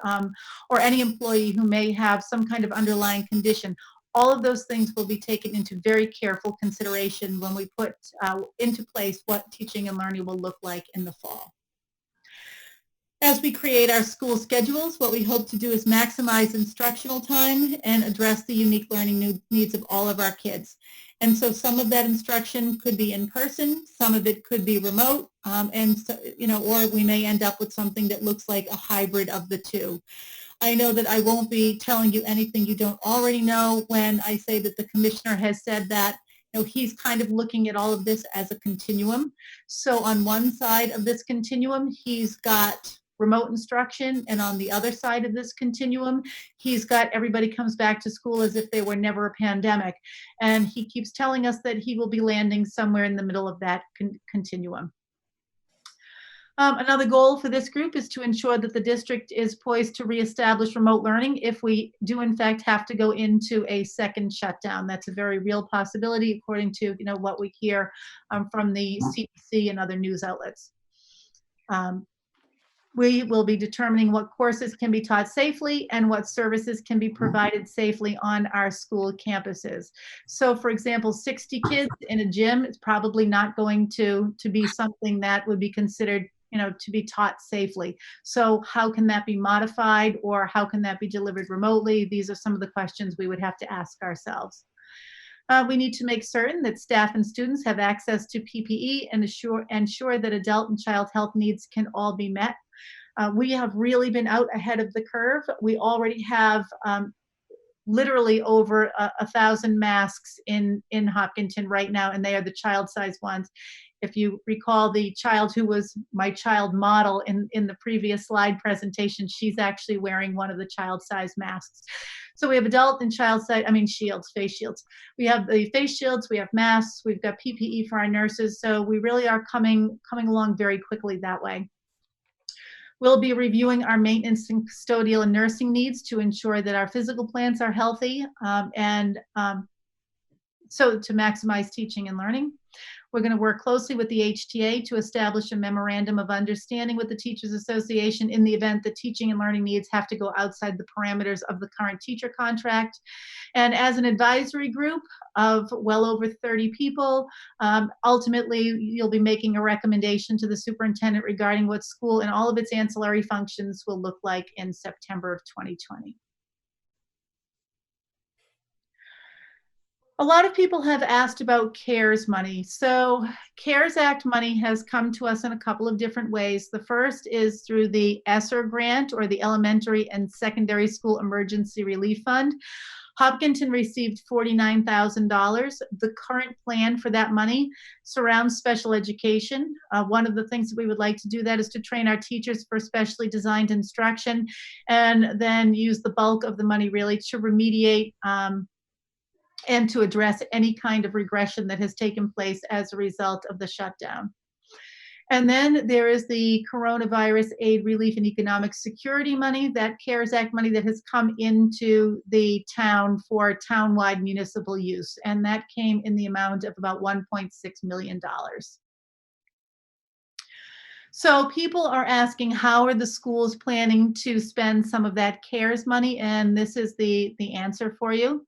or any employee who may have some kind of underlying condition. All of those things will be taken into very careful consideration when we put into place what teaching and learning will look like in the fall. As we create our school schedules, what we hope to do is maximize instructional time and address the unique learning needs of all of our kids. And so some of that instruction could be in person, some of it could be remote, and so, or we may end up with something that looks like a hybrid of the two. I know that I won't be telling you anything you don't already know when I say that the commissioner has said that he's kind of looking at all of this as a continuum. So on one side of this continuum, he's got remote instruction, and on the other side of this continuum, he's got everybody comes back to school as if they were never a pandemic. And he keeps telling us that he will be landing somewhere in the middle of that continuum. Another goal for this group is to ensure that the district is poised to reestablish remote learning if we do in fact have to go into a second shutdown. That's a very real possibility according to what we hear from the CDC and other news outlets. We will be determining what courses can be taught safely and what services can be provided safely on our school campuses. So for example, 60 kids in a gym is probably not going to be something that would be considered to be taught safely. So how can that be modified, or how can that be delivered remotely? These are some of the questions we would have to ask ourselves. We need to make certain that staff and students have access to PPE and ensure that adult and child health needs can all be met. We have really been out ahead of the curve. We already have literally over 1,000 masks in Hopkinton right now, and they are the child-size ones. If you recall the child who was my child model in the previous slide presentation, she's actually wearing one of the child-size masks. So we have adult and child-size, shields, face shields. We have the face shields, we have masks, we've got PPE for our nurses. So we really are coming along very quickly that way. We'll be reviewing our maintenance and custodial and nursing needs to ensure that our physical plants are healthy so to maximize teaching and learning. We're going to work closely with the HTA to establish a memorandum of understanding with the Teachers Association in the event that teaching and learning needs have to go outside the parameters of the current teacher contract. And as an advisory group of well over 30 people, ultimately you'll be making a recommendation to the superintendent regarding what school and all of its ancillary functions will look like in September of 2020. A lot of people have asked about CARES money. So CARES Act money has come to us in a couple of different ways. The first is through the ESSER grant, or the Elementary and Secondary School Emergency Relief Fund. Hopkinton received $49,000. The current plan for that money surrounds special education. One of the things that we would like to do that is to train our teachers for specially designed instruction, and then use the bulk of the money really to remediate and to address any kind of regression that has taken place as a result of the shutdown. And then there is the coronavirus aid relief and economic security money, that CARES Act money that has come into the town for townwide municipal use. And that came in the amount of about $1.6 million. So people are asking, how are the schools planning to spend some of that CARES money? And this is the answer for you.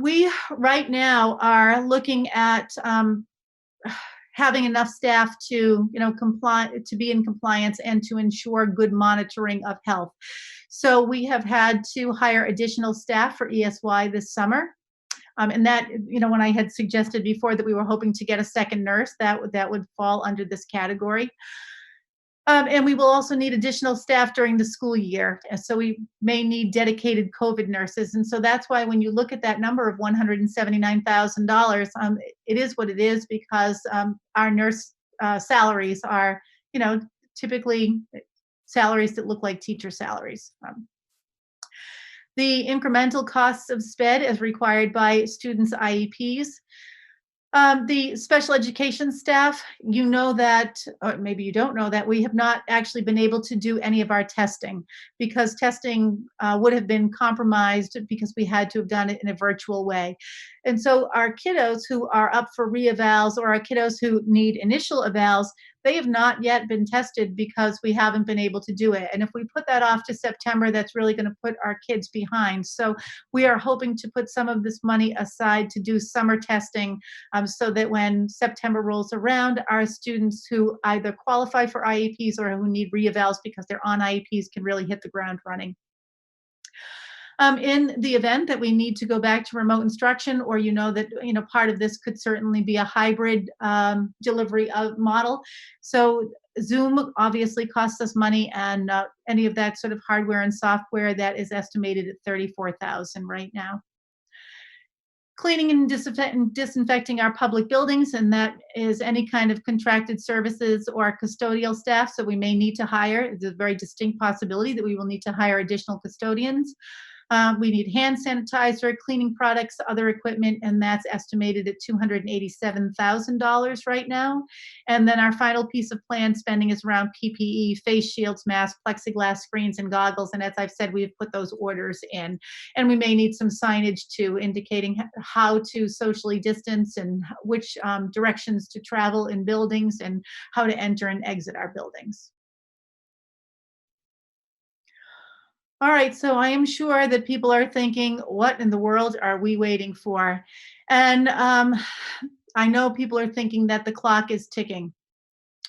We right now are looking at having enough staff to, to be in compliance and to ensure good monitoring of health. So we have had to hire additional staff for ESY this summer. And that, when I had suggested before that we were hoping to get a second nurse, that would fall under this category. And we will also need additional staff during the school year. And so we may need dedicated COVID nurses. And so that's why when you look at that number of $179,000, it is what it is, because our nurse salaries are, typically salaries that look like teacher salaries. The incremental costs of SPED as required by students' IEPs. The special education staff, that, or maybe you don't know that, we have not actually been able to do any of our testing, because testing would have been compromised because we had to have done it in a virtual way. And so our kiddos who are up for re-evals, or our kiddos who need initial evals, they have not yet been tested because we haven't been able to do it. And if we put that off to September, that's really going to put our kids behind. So we are hoping to put some of this money aside to do summer testing, so that when September rolls around, our students who either qualify for IEPs or who need re-evals because they're on IEPs can really hit the ground running. In the event that we need to go back to remote instruction, or that part of this could certainly be a hybrid delivery of model. So Zoom obviously costs us money, and any of that sort of hardware and software, that is estimated at $34,000 right now. Cleaning and disinfecting our public buildings, and that is any kind of contracted services or custodial staff. So we may need to hire, it's a very distinct possibility that we will need to hire additional custodians. We need hand sanitizer, cleaning products, other equipment, and that's estimated at $287,000 right now. And then our final piece of planned spending is around PPE, face shields, masks, plexiglass screens, and goggles. And as I've said, we've put those orders in. And we may need some signage too, indicating how to socially distance and which directions to travel in buildings and how to enter and exit our buildings. All right, so I am sure that people are thinking, what in the world are we waiting for? And I know people are thinking that the clock is ticking.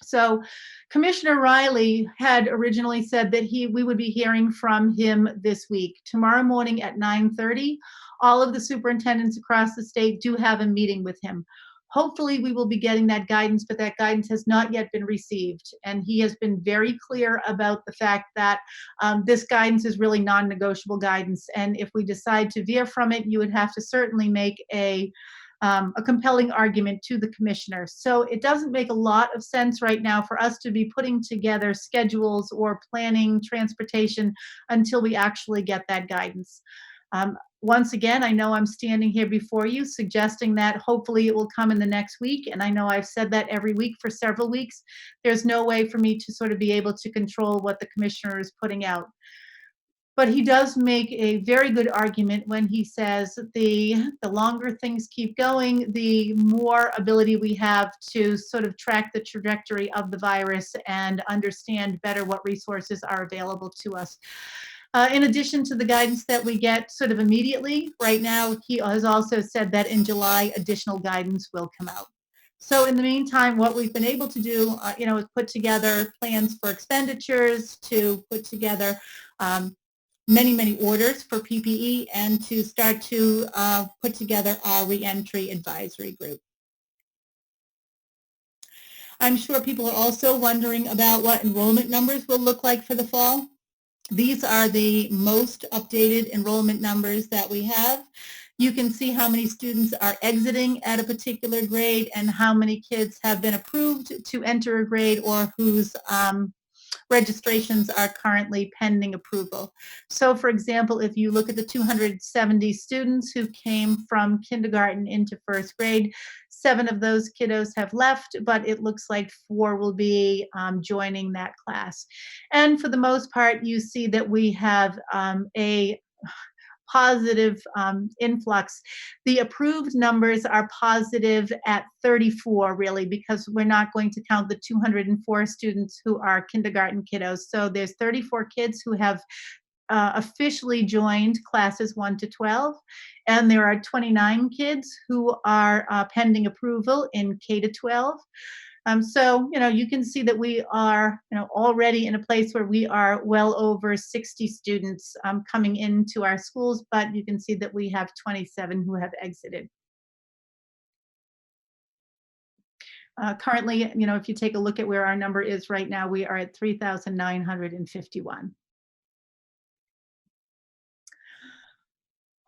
So Commissioner Riley had originally said that we would be hearing from him this week. Tomorrow morning at 9:30, all of the superintendents across the state do have a meeting with him. Hopefully we will be getting that guidance, but that guidance has not yet been received. And he has been very clear about the fact that this guidance is really non-negotiable guidance. And if we decide to veer from it, you would have to certainly make a compelling argument to the commissioner. So it doesn't make a lot of sense right now for us to be putting together schedules or planning transportation until we actually get that guidance. Once again, I know I'm standing here before you suggesting that hopefully it will come in the next week. And I know I've said that every week for several weeks. There's no way for me to sort of be able to control what the commissioner is putting out. But he does make a very good argument when he says the longer things keep going, the more ability we have to sort of track the trajectory of the virus and understand better what resources are available to us. In addition to the guidance that we get sort of immediately, right now, he has also said that in July, additional guidance will come out. So in the meantime, what we've been able to do, is put together plans for expenditures, to put together many orders for PPE, and to start to put together our reentry advisory group. I'm sure people are also wondering about what enrollment numbers will look like for the fall. These are the most updated enrollment numbers that we have. You can see how many students are exiting at a particular grade and how many kids have been approved to enter a grade or whose registrations are currently pending approval. So for example, if you look at the 270 students who came from kindergarten into first grade, 7 of those kiddos have left, but it looks like 4 will be joining that class. And for the most part, you see that we have a positive influx. The approved numbers are positive at 34, really, because we're not going to count the 204 students who are kindergarten kiddos. So there's 34 kids who have officially joined classes 1 to 12, and there are 29 kids who are pending approval in K to 12. So, you can see that we are, already in a place where we are well over 60 students coming into our schools, but you can see that we have 27 who have exited. Currently, if you take a look at where our number is right now, we are at 3,951.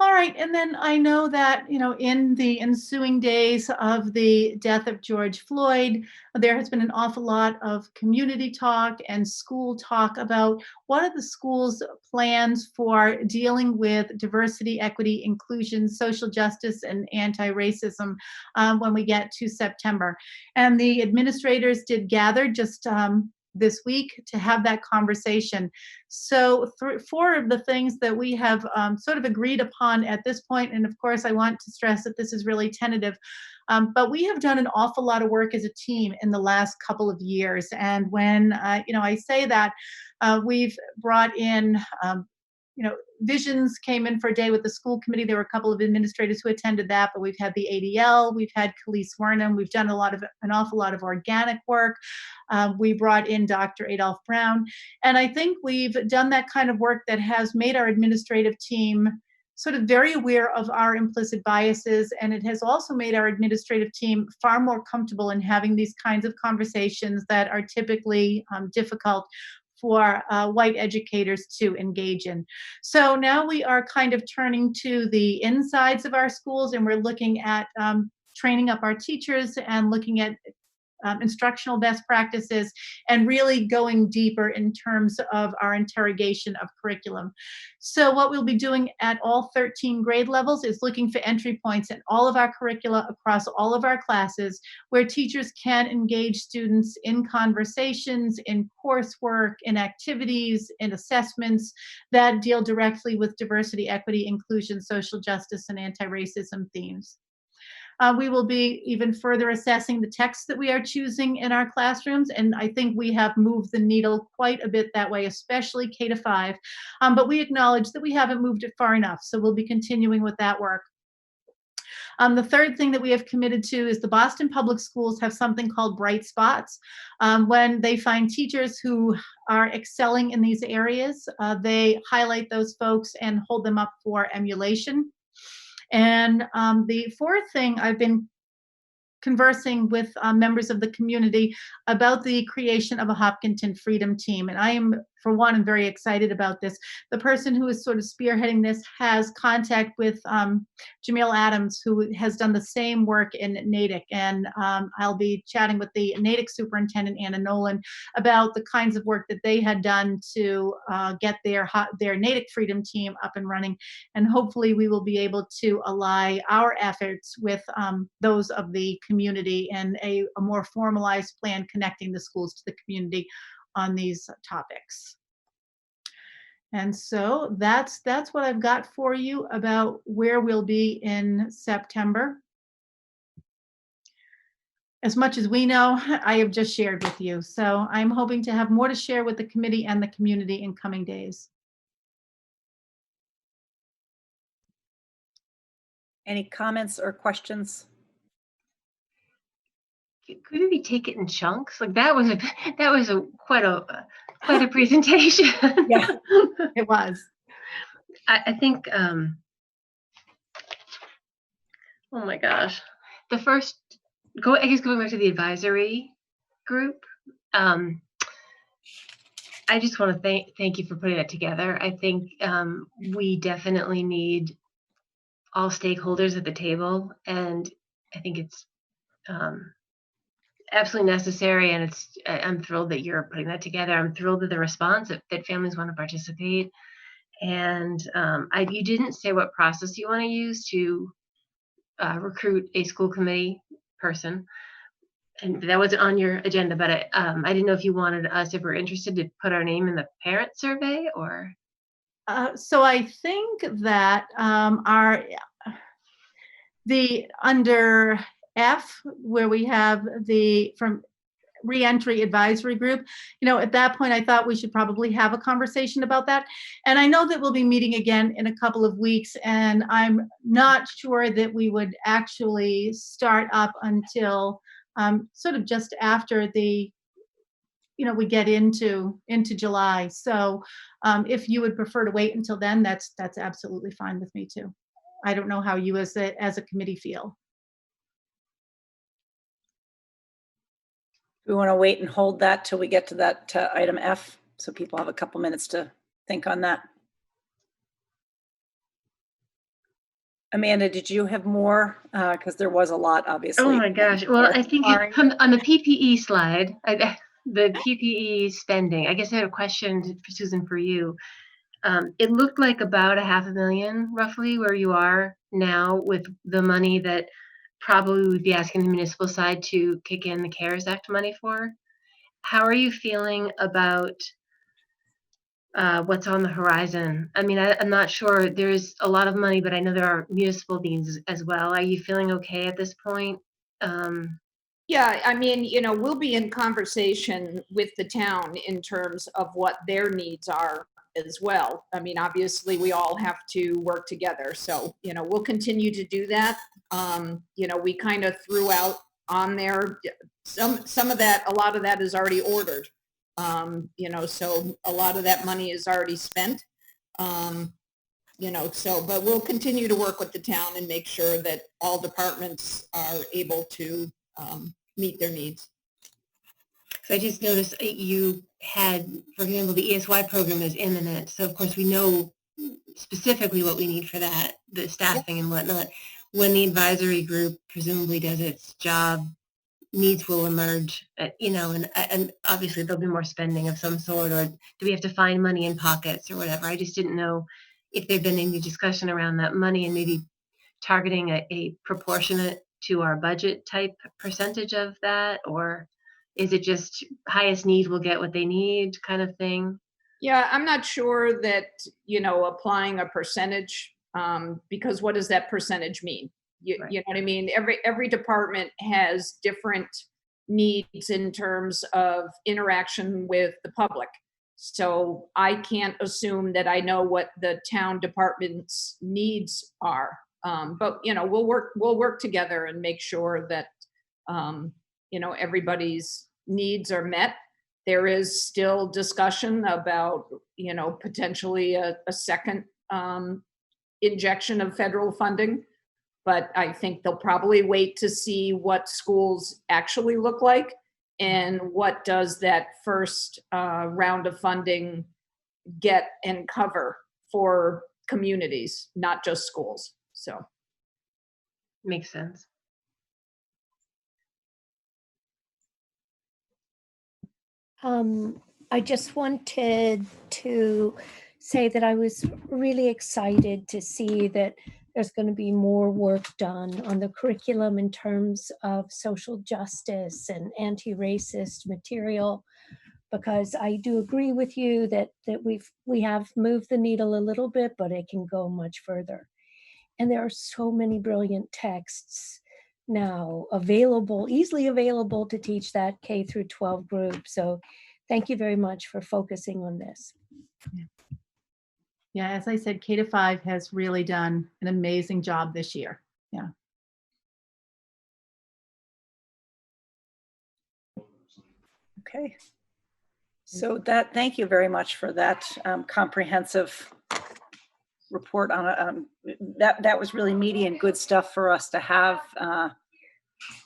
All right, and then I know that, in the ensuing days of the death of George Floyd, there has been an awful lot of community talk and school talk about what are the school's plans for dealing with diversity, equity, inclusion, social justice, and anti-racism when we get to September. And the administrators did gather just this week to have that conversation. So 4 of the things that we have sort of agreed upon at this point, and of course I want to stress that this is really tentative, but we have done an awful lot of work as a team in the last couple of years. And when I say that, we've brought in Visions came in for a day with the school committee. There were a couple of administrators who attended that, but we've had the ADL, we've had Khalees Wernham, we've done an awful lot of organic work. We brought in Dr. Adolph Brown, and I think we've done that kind of work that has made our administrative team sort of very aware of our implicit biases, and it has also made our administrative team far more comfortable in having these kinds of conversations that are typically difficult for white educators to engage in. So now we are kind of turning to the insides of our schools, and we're looking at training up our teachers and looking at instructional best practices and really going deeper in terms of our interrogation of curriculum. So what we'll be doing at all 13 grade levels is looking for entry points in all of our curricula across all of our classes where teachers can engage students in conversations, in coursework, in activities, in assessments that deal directly with diversity, equity, inclusion, social justice, and anti-racism themes. We will be even further assessing the texts that we are choosing in our classrooms, and I think we have moved the needle quite a bit that way, especially K to 5, but we acknowledge that we haven't moved it far enough, so we'll be continuing with that work. The third thing that we have committed to is the Boston Public Schools have something called Bright Spots. When they find teachers who are excelling in these areas, they highlight those folks and hold them up for emulation. And the fourth thing, I've been conversing with members of the community about the creation of a Hopkinton Freedom Team. And I am, for one, I'm very excited about this. The person who is sort of spearheading this has contact with Jamil Adams, who has done the same work in Natick. And I'll be chatting with the Natick Superintendent, Anna Nolan, about the kinds of work that they had done to get their Natick Freedom Team up and running. And hopefully we will be able to ally our efforts with those of the community and a more formalized plan connecting the schools to the community on these topics. And so that's what I've got for you about where we'll be in September. As much as we know, I have just shared with you. So I'm hoping to have more to share with the committee and the community in coming days. Any comments or questions? Could we take it in chunks? Like that was quite a presentation. Yeah, it was. I think oh my gosh, the first I guess going back to the advisory group, I just want to thank you for putting that together. I think we definitely need all stakeholders at the table, and I think it's absolutely necessary, and I'm thrilled that you're putting that together. I'm thrilled at the response that families want to participate. And you didn't say what process you want to use to recruit a school committee person, and that wasn't on your agenda, but I didn't know if you wanted us, if we're interested, to put our name in the parent survey, or so I think that the under F, where we have from reentry advisory group, at that point I thought we should probably have a conversation about that. And I know that we'll be meeting again in a couple of weeks, and I'm not sure that we would actually start up until sort of just after we get into July. So if you would prefer to wait until then, that's absolutely fine with me too. I don't know how you as a committee feel. We want to wait and hold that till we get to that item F, so people have a couple minutes to think on that. Amanda, did you have more? Because there was a lot, obviously. Oh my gosh. Well, I think on the PPE slide, the PPE spending, I guess I had a question, Susan, for you. It looked like about $500,000 roughly where you are now with the money that probably would be asking the municipal side to kick in the CARES Act money for. How are you feeling about what's on the horizon? I mean, I'm not sure. There's a lot of money, but I know there are municipal needs as well. Are you feeling okay at this point? Yeah, I mean, we'll be in conversation with the town in terms of what their needs are as well. I mean, obviously we all have to work together. So, we'll continue to do that. We kind of threw out on there some of that, a lot of that is already ordered. So a lot of that money is already spent. But we'll continue to work with the town and make sure that all departments are able to meet their needs. So I just noticed you had, for example, the ESY program is imminent. So of course we know specifically what we need for that, the staffing and whatnot. When the advisory group presumably does its job, needs will emerge, and obviously there'll be more spending of some sort, or do we have to find money in pockets or whatever? I just didn't know if there'd been any discussion around that money and maybe targeting a proportionate to our budget type percentage of that, or is it just highest need will get what they need kind of thing? Yeah, I'm not sure that, applying a percentage, because what does that percentage mean? Right. You know what I mean? Every department has different needs in terms of interaction with the public. So I can't assume that I know what the town department's needs are. But, we'll work together and make sure that, everybody's needs are met. There is still discussion about, potentially a second injection of federal funding. But I think they'll probably wait to see what schools actually look like and what does that first round of funding get and cover for communities, not just schools. So. Makes sense. I just wanted to say that I was really excited to see that there's going to be more work done on the curriculum in terms of social justice and anti-racist material, because I do agree with you that we have moved the needle a little bit, but it can go much further. And there are so many brilliant texts now available, easily available to teach that K through 12 group. So thank you very much for focusing on this. Yeah, as I said, K-5 has really done an amazing job this year. Yeah. Okay. So thank you very much for that comprehensive report on that was really meaty and good stuff for us to have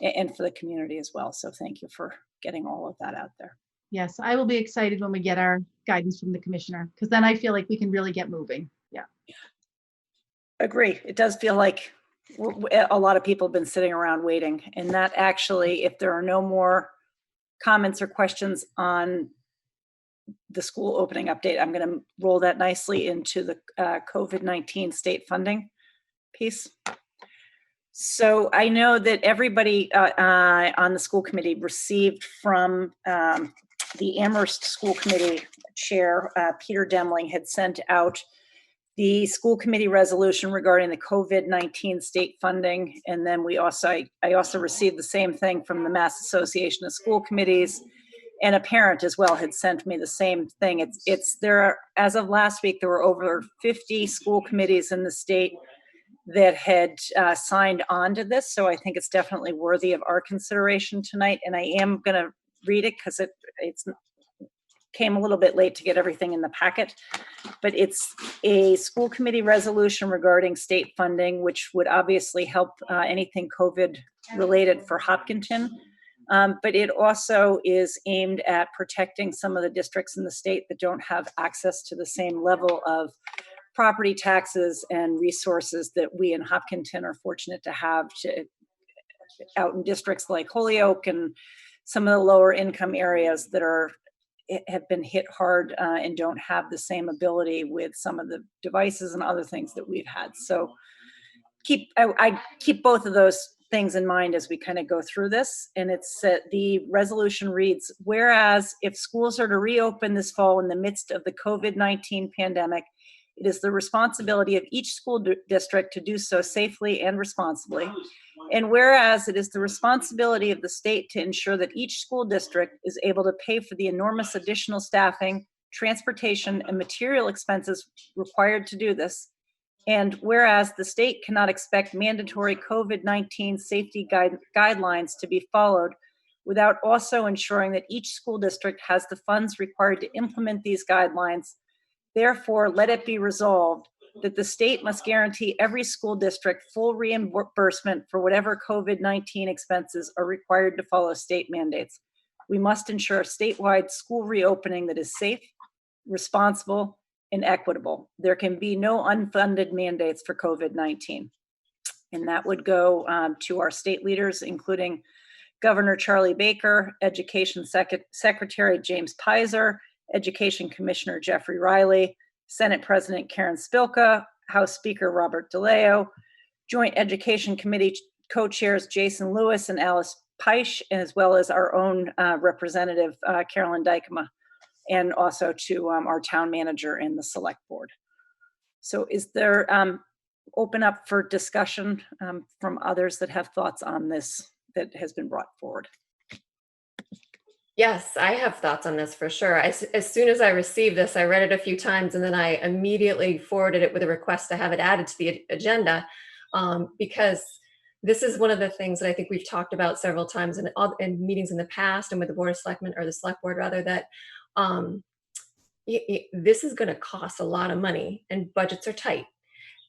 and for the community as well. So thank you for getting all of that out there. Yes, I will be excited when we get our guidance from the commissioner, because then I feel like we can really get moving. Yeah. Agree. It does feel like a lot of people have been sitting around waiting, and that actually, if there are no more comments or questions on the school opening update, I'm going to roll that nicely into the COVID-19 state funding piece. So I know that everybody on the school committee received from the Amherst School Committee Chair, Peter Demling, had sent out the school committee resolution regarding the COVID-19 state funding. And then I also received the same thing from the Mass Association of School Committees, and a parent as well had sent me the same thing. As of last week, there were over 50 school committees in the state that had signed on to this. So I think it's definitely worthy of our consideration tonight. And I am going to read it because it's came a little bit late to get everything in the packet. But it's a school committee resolution regarding state funding, which would obviously help anything COVID related for Hopkinton. But it also is aimed at protecting some of the districts in the state that don't have access to the same level of property taxes and resources that we in Hopkinton are fortunate to have out in districts like Holyoke and some of the lower income areas that have been hit hard and don't have the same ability with some of the devices and other things that we've had. So I keep both of those things in mind as we kind of go through this. And it's the resolution reads, whereas if schools are to reopen this fall in the midst of the COVID-19 pandemic, it is the responsibility of each school district to do so safely and responsibly. And whereas it is the responsibility of the state to ensure that each school district is able to pay for the enormous additional staffing, transportation, and material expenses required to do this. And whereas the state cannot expect mandatory COVID-19 safety guidelines to be followed without also ensuring that each school district has the funds required to implement these guidelines, therefore, let it be resolved that the state must guarantee every school district full reimbursement for whatever COVID-19 expenses are required to follow state mandates. We must ensure statewide school reopening that is safe, responsible, and equitable. There can be no unfunded mandates for COVID-19. And that would go to our state leaders, including Governor Charlie Baker, Education Secretary James Pizer, Education Commissioner Jeffrey Riley, Senate President Karen Spilka, House Speaker Robert DeLeo, Joint Education Committee co-chairs Jason Lewis and Alice Peisch, as well as our own representative Carolyn Dykema, and also to our town manager and the select board. So is there open up for discussion from others that have thoughts on this that has been brought forward? Yes, I have thoughts on this for sure. As soon as I received this, I read it a few times and then I immediately forwarded it with a request to have it added to the agenda. because this is one of the things that I think we've talked about several times in meetings in the past and with the Board of Selectmen, or the Select Board rather, that this is going to cost a lot of money and budgets are tight.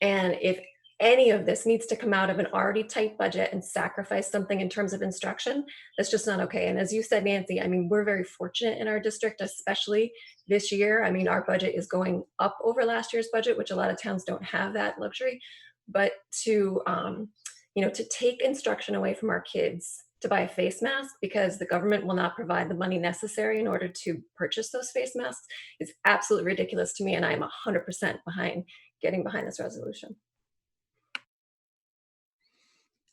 And if any of this needs to come out of an already tight budget and sacrifice something in terms of instruction, that's just not okay. And as you said, Nancy, I mean, we're very fortunate in our district, especially this year. I mean, our budget is going up over last year's budget, which a lot of towns don't have that luxury. But to, to take instruction away from our kids to buy a face mask because the government will not provide the money necessary in order to purchase those face masks is absolutely ridiculous to me. And I'm 100% getting behind this resolution.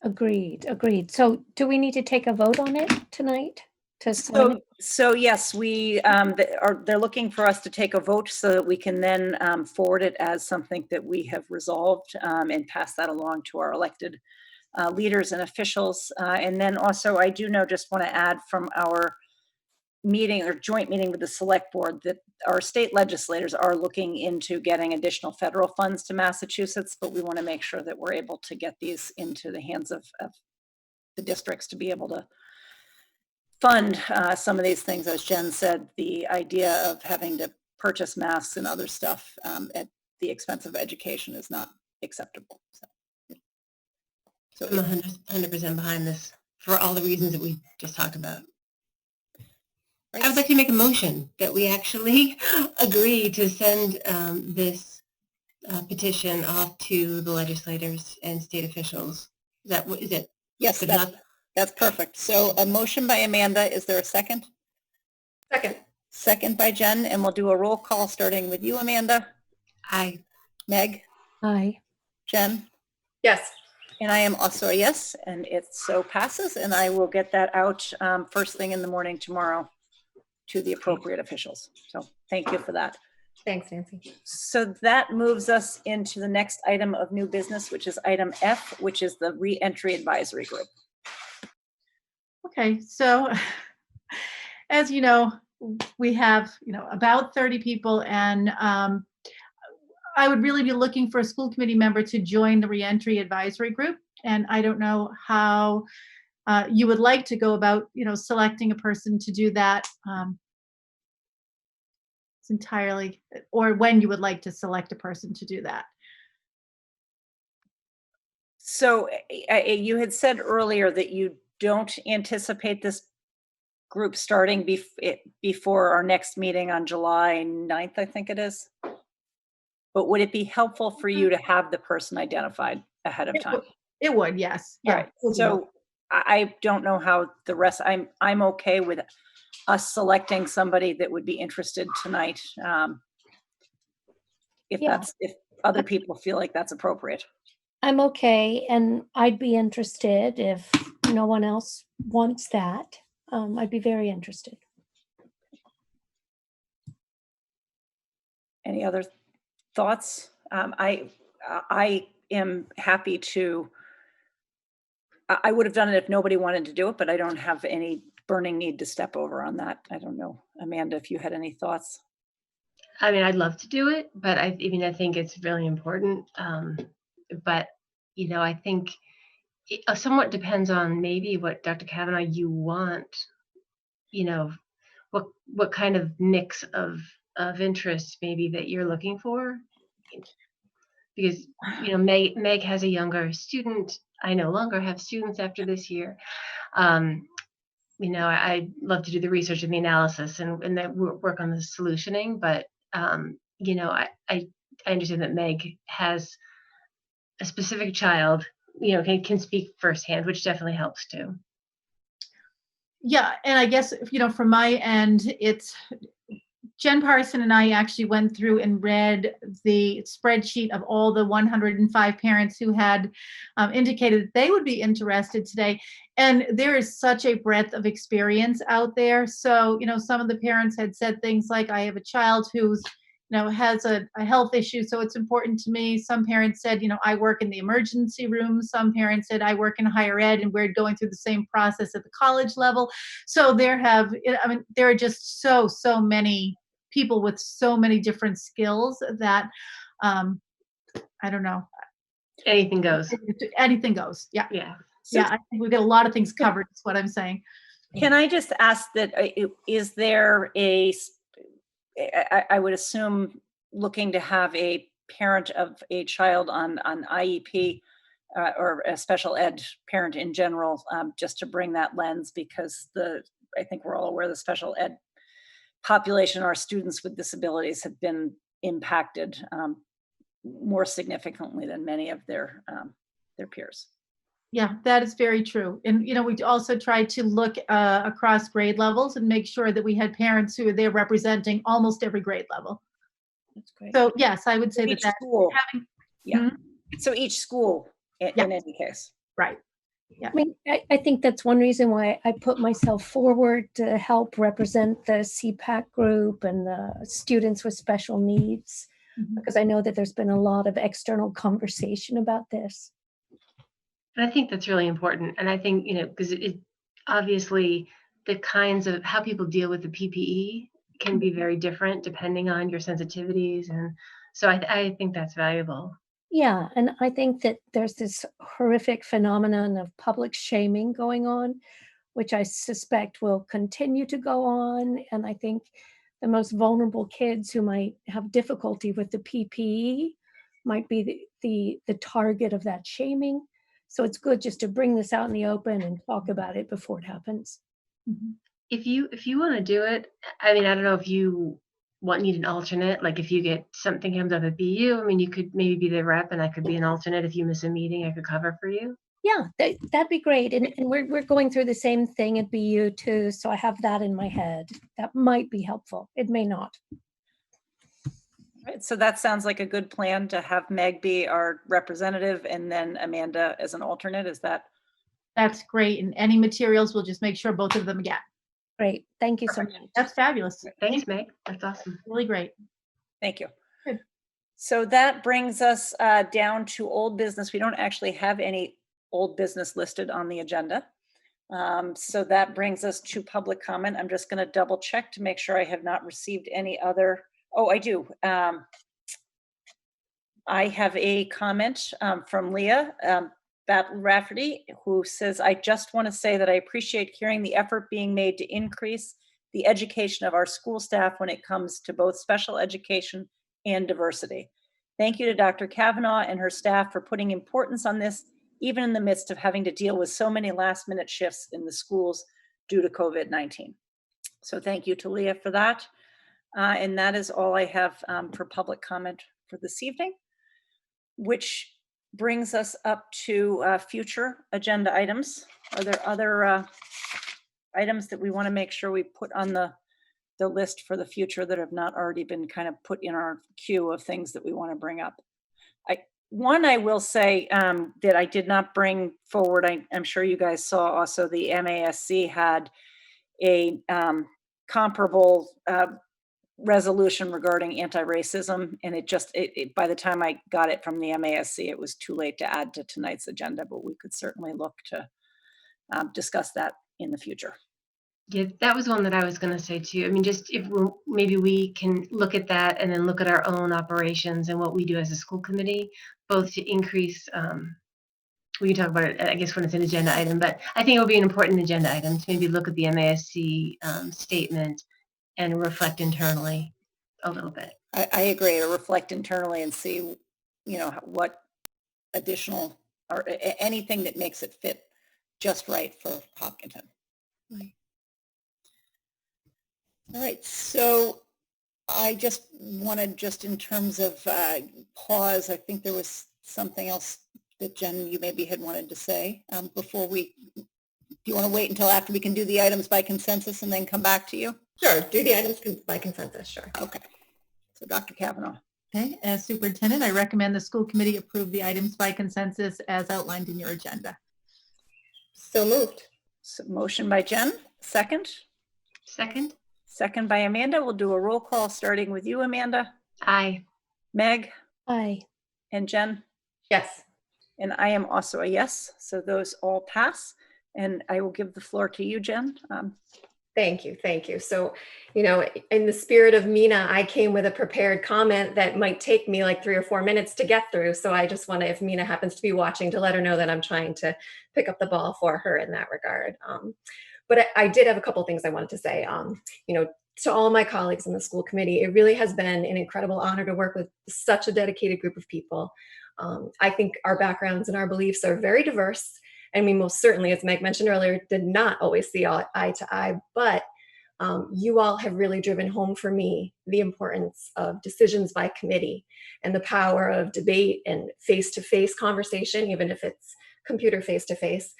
Agreed. So do we need to take a vote on it tonight to sign it? So yes, they're looking for us to take a vote so that we can then forward it as something that we have resolved and pass that along to our elected leaders and officials. And then also, I do just want to add from our meeting or joint meeting with the Select Board that our state legislators are looking into getting additional federal funds to Massachusetts, but we want to make sure that we're able to get these into the hands of the districts to be able to fund some of these things. As Jen said, the idea of having to purchase masks and other stuff at the expense of education is not acceptable. So I'm 100% behind this for all the reasons that we just talked about. I would like to make a motion that we actually agree to send this petition off to the legislators and state officials. Is it? Yes, good enough? that's perfect. So a motion by Amanda. Is there a second? Second. Second by Jen, and we'll do a roll call starting with you, Amanda. Aye. Meg? Aye. Jen? Yes. And I am also a yes, and it so passes, and I will get that out first thing in the morning tomorrow to the appropriate officials. So thank you for that. Thanks, Nancy. So that moves us into the next item of new business, which is item F, which is the reentry advisory group. Okay, so as you know, we have, about 30 people, and I would really be looking for a school committee member to join the reentry advisory group. And I don't know how you would like to go about, selecting a person to do that. It's entirely, or when you would like to select a person to do that. So you had said earlier that you don't anticipate this group starting before our next meeting on July 9th, I think it is. But would it be helpful for you to have the person identified ahead of time? It would, yes. All right. So I don't know how the rest, I'm okay with us selecting somebody that would be interested tonight. If other people feel like that's appropriate. I'm okay, and I'd be interested if no one else wants that. I'd be very interested. Any other thoughts? I am happy to. I would have done it if nobody wanted to do it, but I don't have any burning need to step over on that. I don't know, Amanda, if you had any thoughts. I mean, I'd love to do it, but I think it's really important. But I think it somewhat depends on maybe what Dr. Kavanaugh you want. What kind of mix of interests maybe that you're looking for, because Meg has a younger student. I no longer have students after this year. I'd love to do the research and the analysis and then work on the solutioning, but I understand that Meg has a specific child, can speak firsthand, which definitely helps too. Yeah, and I guess, from my end, it's Jen Parson and I actually went through and read the spreadsheet of all the 105 parents who had indicated that they would be interested today. And there is such a breadth of experience out there. So, some of the parents had said things like, I have a child who's, has a health issue, so it's important to me. Some parents said, I work in the emergency room. Some parents said, I work in higher ed, and we're going through the same process at the college level. So there are just so many people with so many different skills that, I don't know. Anything goes. Anything goes. Yeah. Yeah. Yeah. I think we've got a lot of things covered, is what I'm saying. Can I just ask that, is there I would assume looking to have a parent of a child on IEP or a special ed parent in general, just to bring that lens, because I think we're all aware the special ed population, our students with disabilities, have been impacted more significantly than many of their peers. Yeah, that is very true. And, we also tried to look across grade levels and make sure that we had parents who are there representing almost every grade level. That's great. So yes, I would say Each that school. having, Yeah. So each school in any case. right. Yeah. I mean, I think that's one reason why I put myself forward to help represent the CPAC group and the students with special needs, because I know that there's been a lot of external conversation about this. And I think that's really important. And I think, because it obviously the kinds of how people deal with the PPE can be very different depending on your sensitivities. And so I think that's valuable. Yeah, and I think that there's this horrific phenomenon of public shaming going on, which I suspect will continue to go on. And I think the most vulnerable kids who might have difficulty with the PPE might be the target of that shaming. So it's good just to bring this out in the open and talk about it before it happens. If you want to do it, I mean, I don't know if you need an alternate, like if you get something comes up at BU, I mean, you could maybe be the rep and I could be an alternate. If you miss a meeting, I could cover for you. Yeah, that'd be great. And we're going through the same thing at BU too. So I have that in my head. That might be helpful. It may not. Right, so that sounds like a good plan, to have Meg be our representative and then Amanda as an alternate. Is that? That's great. And any materials, we'll just make sure both of them get. Great. Thank you so much. That's fabulous. Thanks, Meg. That's awesome. Really great. Thank you. Good. So that brings us down to old business. We don't actually have any old business listed on the agenda. So that brings us to public comment. I'm just going to double check to make sure I have not received any other. Oh, I do. I have a comment from Leah Battle-Rafferty, who says, I just want to say that I appreciate hearing the effort being made to increase the education of our school staff when it comes to both special education and diversity. Thank you to Dr. Kavanaugh and her staff for putting importance on this, even in the midst of having to deal with so many last-minute shifts in the schools due to COVID-19. So thank you to Leah for that. And that is all I have for public comment for this evening, which brings us up to future agenda items. Are there other items that we want to make sure we put on the list for the future that have not already been kind of put in our queue of things that we want to bring up? One, I will say that I did not bring forward, I'm sure you guys saw also, the MASC had a comparable resolution regarding anti-racism, and it by the time I got it from the MASC, it was too late to add to tonight's agenda, but we could certainly look to discuss that in the future. Yeah, that was one that I was going to say too. I mean, just if maybe we can look at that and then look at our own operations and what we do as a school committee, both to increase, we can talk about it, I guess, when it's an agenda item, but I think it will be an important agenda item to maybe look at the MASC statement and reflect internally a little bit. I agree, to reflect internally and see, what additional or anything that makes it fit just right for Hopkinton. Right. All right, so I just wanted, just in terms of pause, I think there was something else that Jen, you maybe had wanted to say before do you want to wait until after we can do the items by consensus and then come back to you? Sure, do the items by consensus, sure. Okay, so Dr. Kavanaugh. Okay, as superintendent, I recommend the school committee approve the items by consensus as outlined in your agenda. So moved. So motion by Jen, second? Second? Second by Amanda. We'll do a roll call starting with you, Amanda. Aye. Meg? Aye. And Jen? Yes. And I am also a yes, so those all pass. And I will give the floor to you, Jen. Thank you. Thank you. So, in the spirit of Mina, I came with a prepared comment that might take me like 3 or 4 minutes to get through. So I just want to, if Mina happens to be watching, to let her know that I'm trying to pick up the ball for her in that regard. But I did have a couple things I wanted to say. To all my colleagues in the school committee, it really has been an incredible honor to work with such a dedicated group of people. I think our backgrounds and our beliefs are very diverse. And we most certainly, as Meg mentioned earlier, did not always see eye to eye, but you all have really driven home for me the importance of decisions by committee and the power of debate and face-to-face conversation, even if it's computer face-to-face,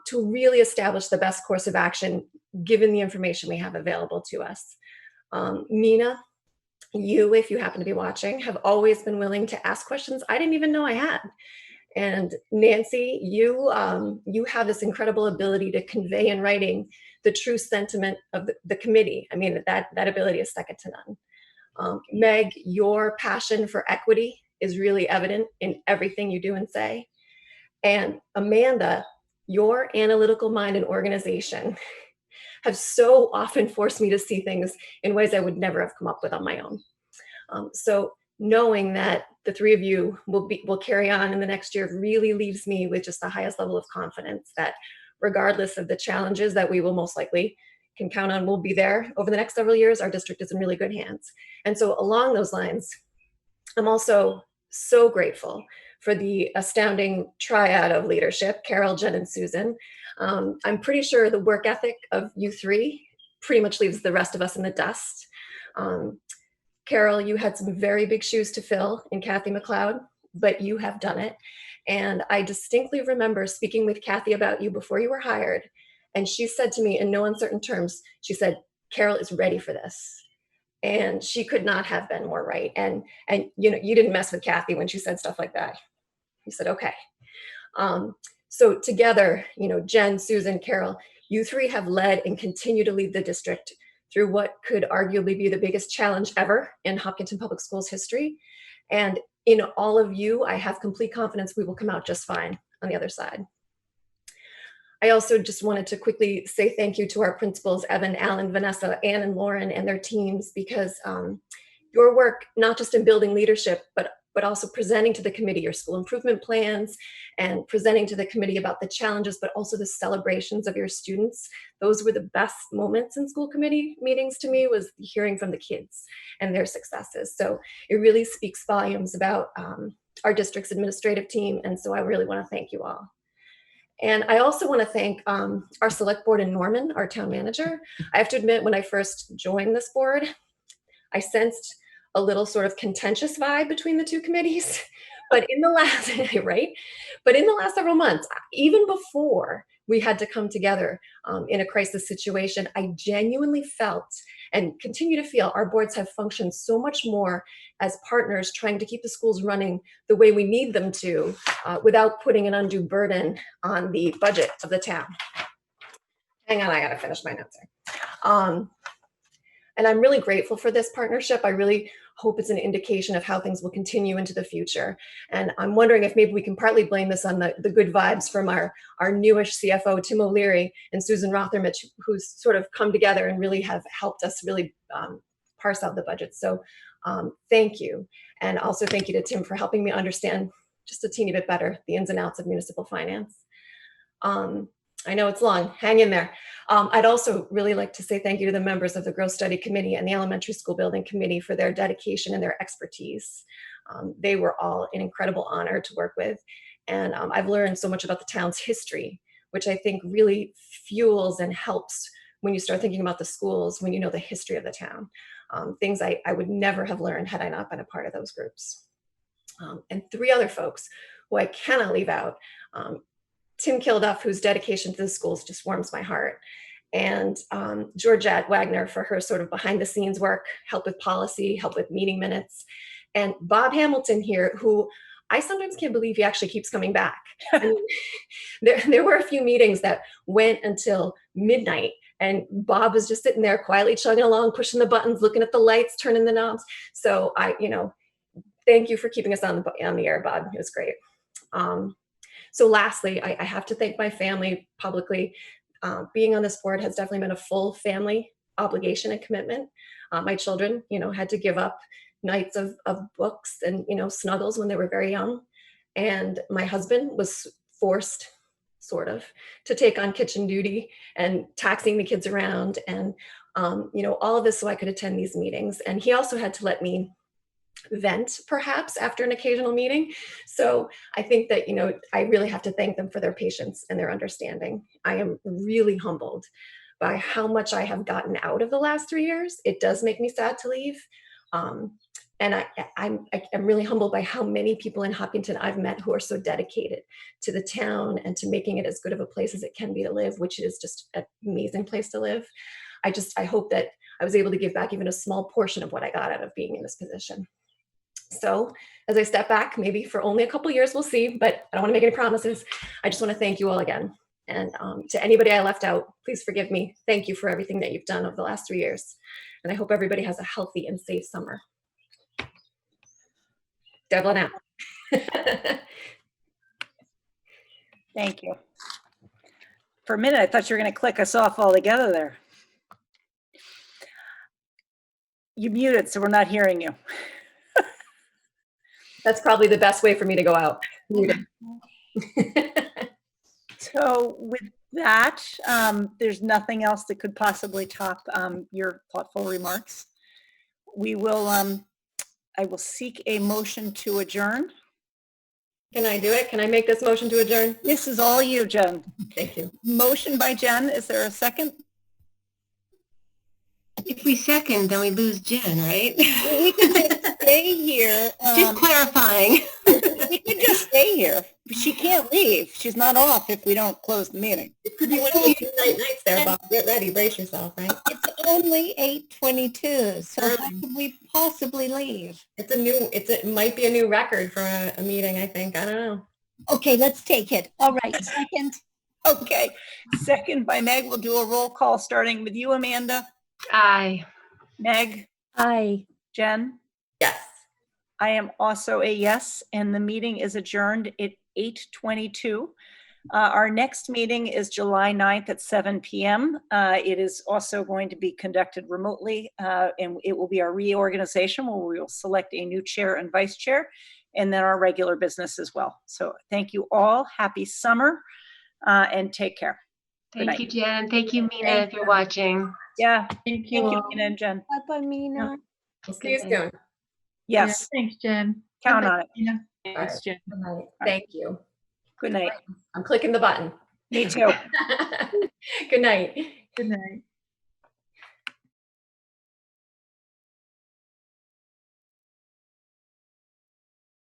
to really establish the best course of action given the information we have available to us. Mina, you, if you happen to be watching, have always been willing to ask questions I didn't even know I had. And Nancy, you have this incredible ability to convey in writing the true sentiment of the committee. I mean, that ability is second to none. Meg, your passion for equity is really evident in everything you do and say. And Amanda, your analytical mind and organization have so often forced me to see things in ways I would never have come up with on my own. So knowing that the three of you will carry on in the next year really leaves me with just the highest level of confidence that regardless of the challenges that we will most likely can count on will be there over the next several years, our district is in really good hands. And so along those lines, I'm also so grateful for the astounding triad of leadership, Carol, Jen, and Susan. I'm pretty sure the work ethic of you three pretty much leaves the rest of us in the dust. Carol, you had some very big shoes to fill in Kathy McLeod, but you have done it. And I distinctly remember speaking with Kathy about you before you were hired. And she said to me in no uncertain terms, she said, Carol is ready for this. And she could not have been more right. And you didn't mess with Kathy when she said stuff like that. You said, okay. So together, Jen, Susan, Carol, you three have led and continue to lead the district through what could arguably be the biggest challenge ever in Hopkinton Public Schools history. And in all of you, I have complete confidence we will come out just fine on the other side. I also just wanted to quickly say thank you to our principals, Evan, Alan, Vanessa, Ann, and Lauren, and their teams, because your work, not just in building leadership, but also presenting to the committee your school improvement plans and presenting to the committee about the challenges, but also the celebrations of your students. Those were the best moments in school committee meetings to me, was hearing from the kids and their successes. So it really speaks volumes about our district's administrative team. And so I really want to thank you all. And I also want to thank our select board in Norman, our town manager. I have to admit, when I first joined this board, I sensed a little sort of contentious vibe between the two committees. But in the last, right? But in the last several months, even before we had to come together in a crisis situation, I genuinely felt and continue to feel our boards have functioned so much more as partners trying to keep the schools running the way we need them to without putting an undue burden on the budget of the town. Hang on, I gotta finish my notes here. And I'm really grateful for this partnership. I really hope it's an indication of how things will continue into the future. And I'm wondering if maybe we can partly blame this on the good vibes from our newish CFO, Tim O'Leary, and Susan Rothermich, who's sort of come together and really have helped us really parse out the budget. So thank you. And also thank you to Tim for helping me understand just a teeny bit better the ins and outs of municipal finance. I know it's long, hang in there. I'd also really like to say thank you to the members of the Growth Study Committee and the Elementary School Building Committee for their dedication and their expertise. They were all an incredible honor to work with. And I've learned so much about the town's history, which I think really fuels and helps when you start thinking about the schools, when you know the history of the town. Things I would never have learned had I not been a part of those groups. And three other folks who I cannot leave out. Tim Kilduff, whose dedication to the schools just warms my heart, and Georgette Wagner for her sort of behind the scenes work, help with policy, help with meeting minutes, and Bob Hamilton here, who I sometimes can't believe he actually keeps coming back. I mean, there were a few meetings that went until midnight, and Bob was just sitting there quietly chugging along, pushing the buttons, looking at the lights, turning the knobs. So thank you for keeping us on the air, Bob. It was great. So lastly, I have to thank my family publicly. being on this board has definitely been a full family obligation and commitment. My children, had to give up nights of books and, snuggles when they were very young. And my husband was forced, sort of, to take on kitchen duty and taxing the kids around and, all of this so I could attend these meetings. And he also had to let me vent perhaps after an occasional meeting. So I think that, I really have to thank them for their patience and their understanding. I am really humbled by how much I have gotten out of the last 3 years. It does make me sad to leave. And I'm really humbled by how many people in Hopkinton I've met who are so dedicated to the town and to making it as good of a place as it can be to live, which is just an amazing place to live. I hope that I was able to give back even a small portion of what I got out of being in this position. So as I step back, maybe for only a couple years, we'll see, but I don't want to make any promises. I just want to thank you all again. And to anybody I left out, please forgive me. Thank you for everything that you've done over the last 3 years. And I hope everybody has a healthy and safe summer. Devlin out. Thank you. For a minute, I thought you were going to click us off altogether there. You muted, so we're not hearing you. That's probably the best way for me to go out. So with that, there's nothing else that could possibly top your thoughtful remarks. We will, I will seek a motion to adjourn. Can I do it? Can I make this motion to adjourn? This is all you, Jen. Thank you. Motion by Jen. Is there a second? If we second, then we lose Jen, right? We can just stay here. Just clarifying. We can just stay here. She can't leave. She's not off if we don't close the meeting. It could be one of those nights there, Bob. Get ready, brace yourself, right? It's only 8:22, so how could we possibly leave? It might be a new record for a meeting, I think. I don't know. Okay, let's take it. All right, second. Okay. Second by Meg. We'll do a roll call starting with you, Amanda. Aye. Meg, Aye. Jen. Yes. I am also a yes, and the meeting is adjourned at 8:22. Our next meeting is July 9th at 7 p.m. It is also going to be conducted remotely, and it will be our reorganization where we will select a new chair and vice chair, and then our regular business as well. So thank you all. Happy summer, and take care. Good Thank night. you, Jen. Thank you, Mina, Thank if you're watching. Yeah. Thank Thank you, Mina and Jen. Bye-bye, Mina. We'll see you soon. Yes. Thanks, Jen. Count on it. Thanks, Jen. Good night. Thank you. Good night. I'm clicking the button. Me too. Good night. Good night.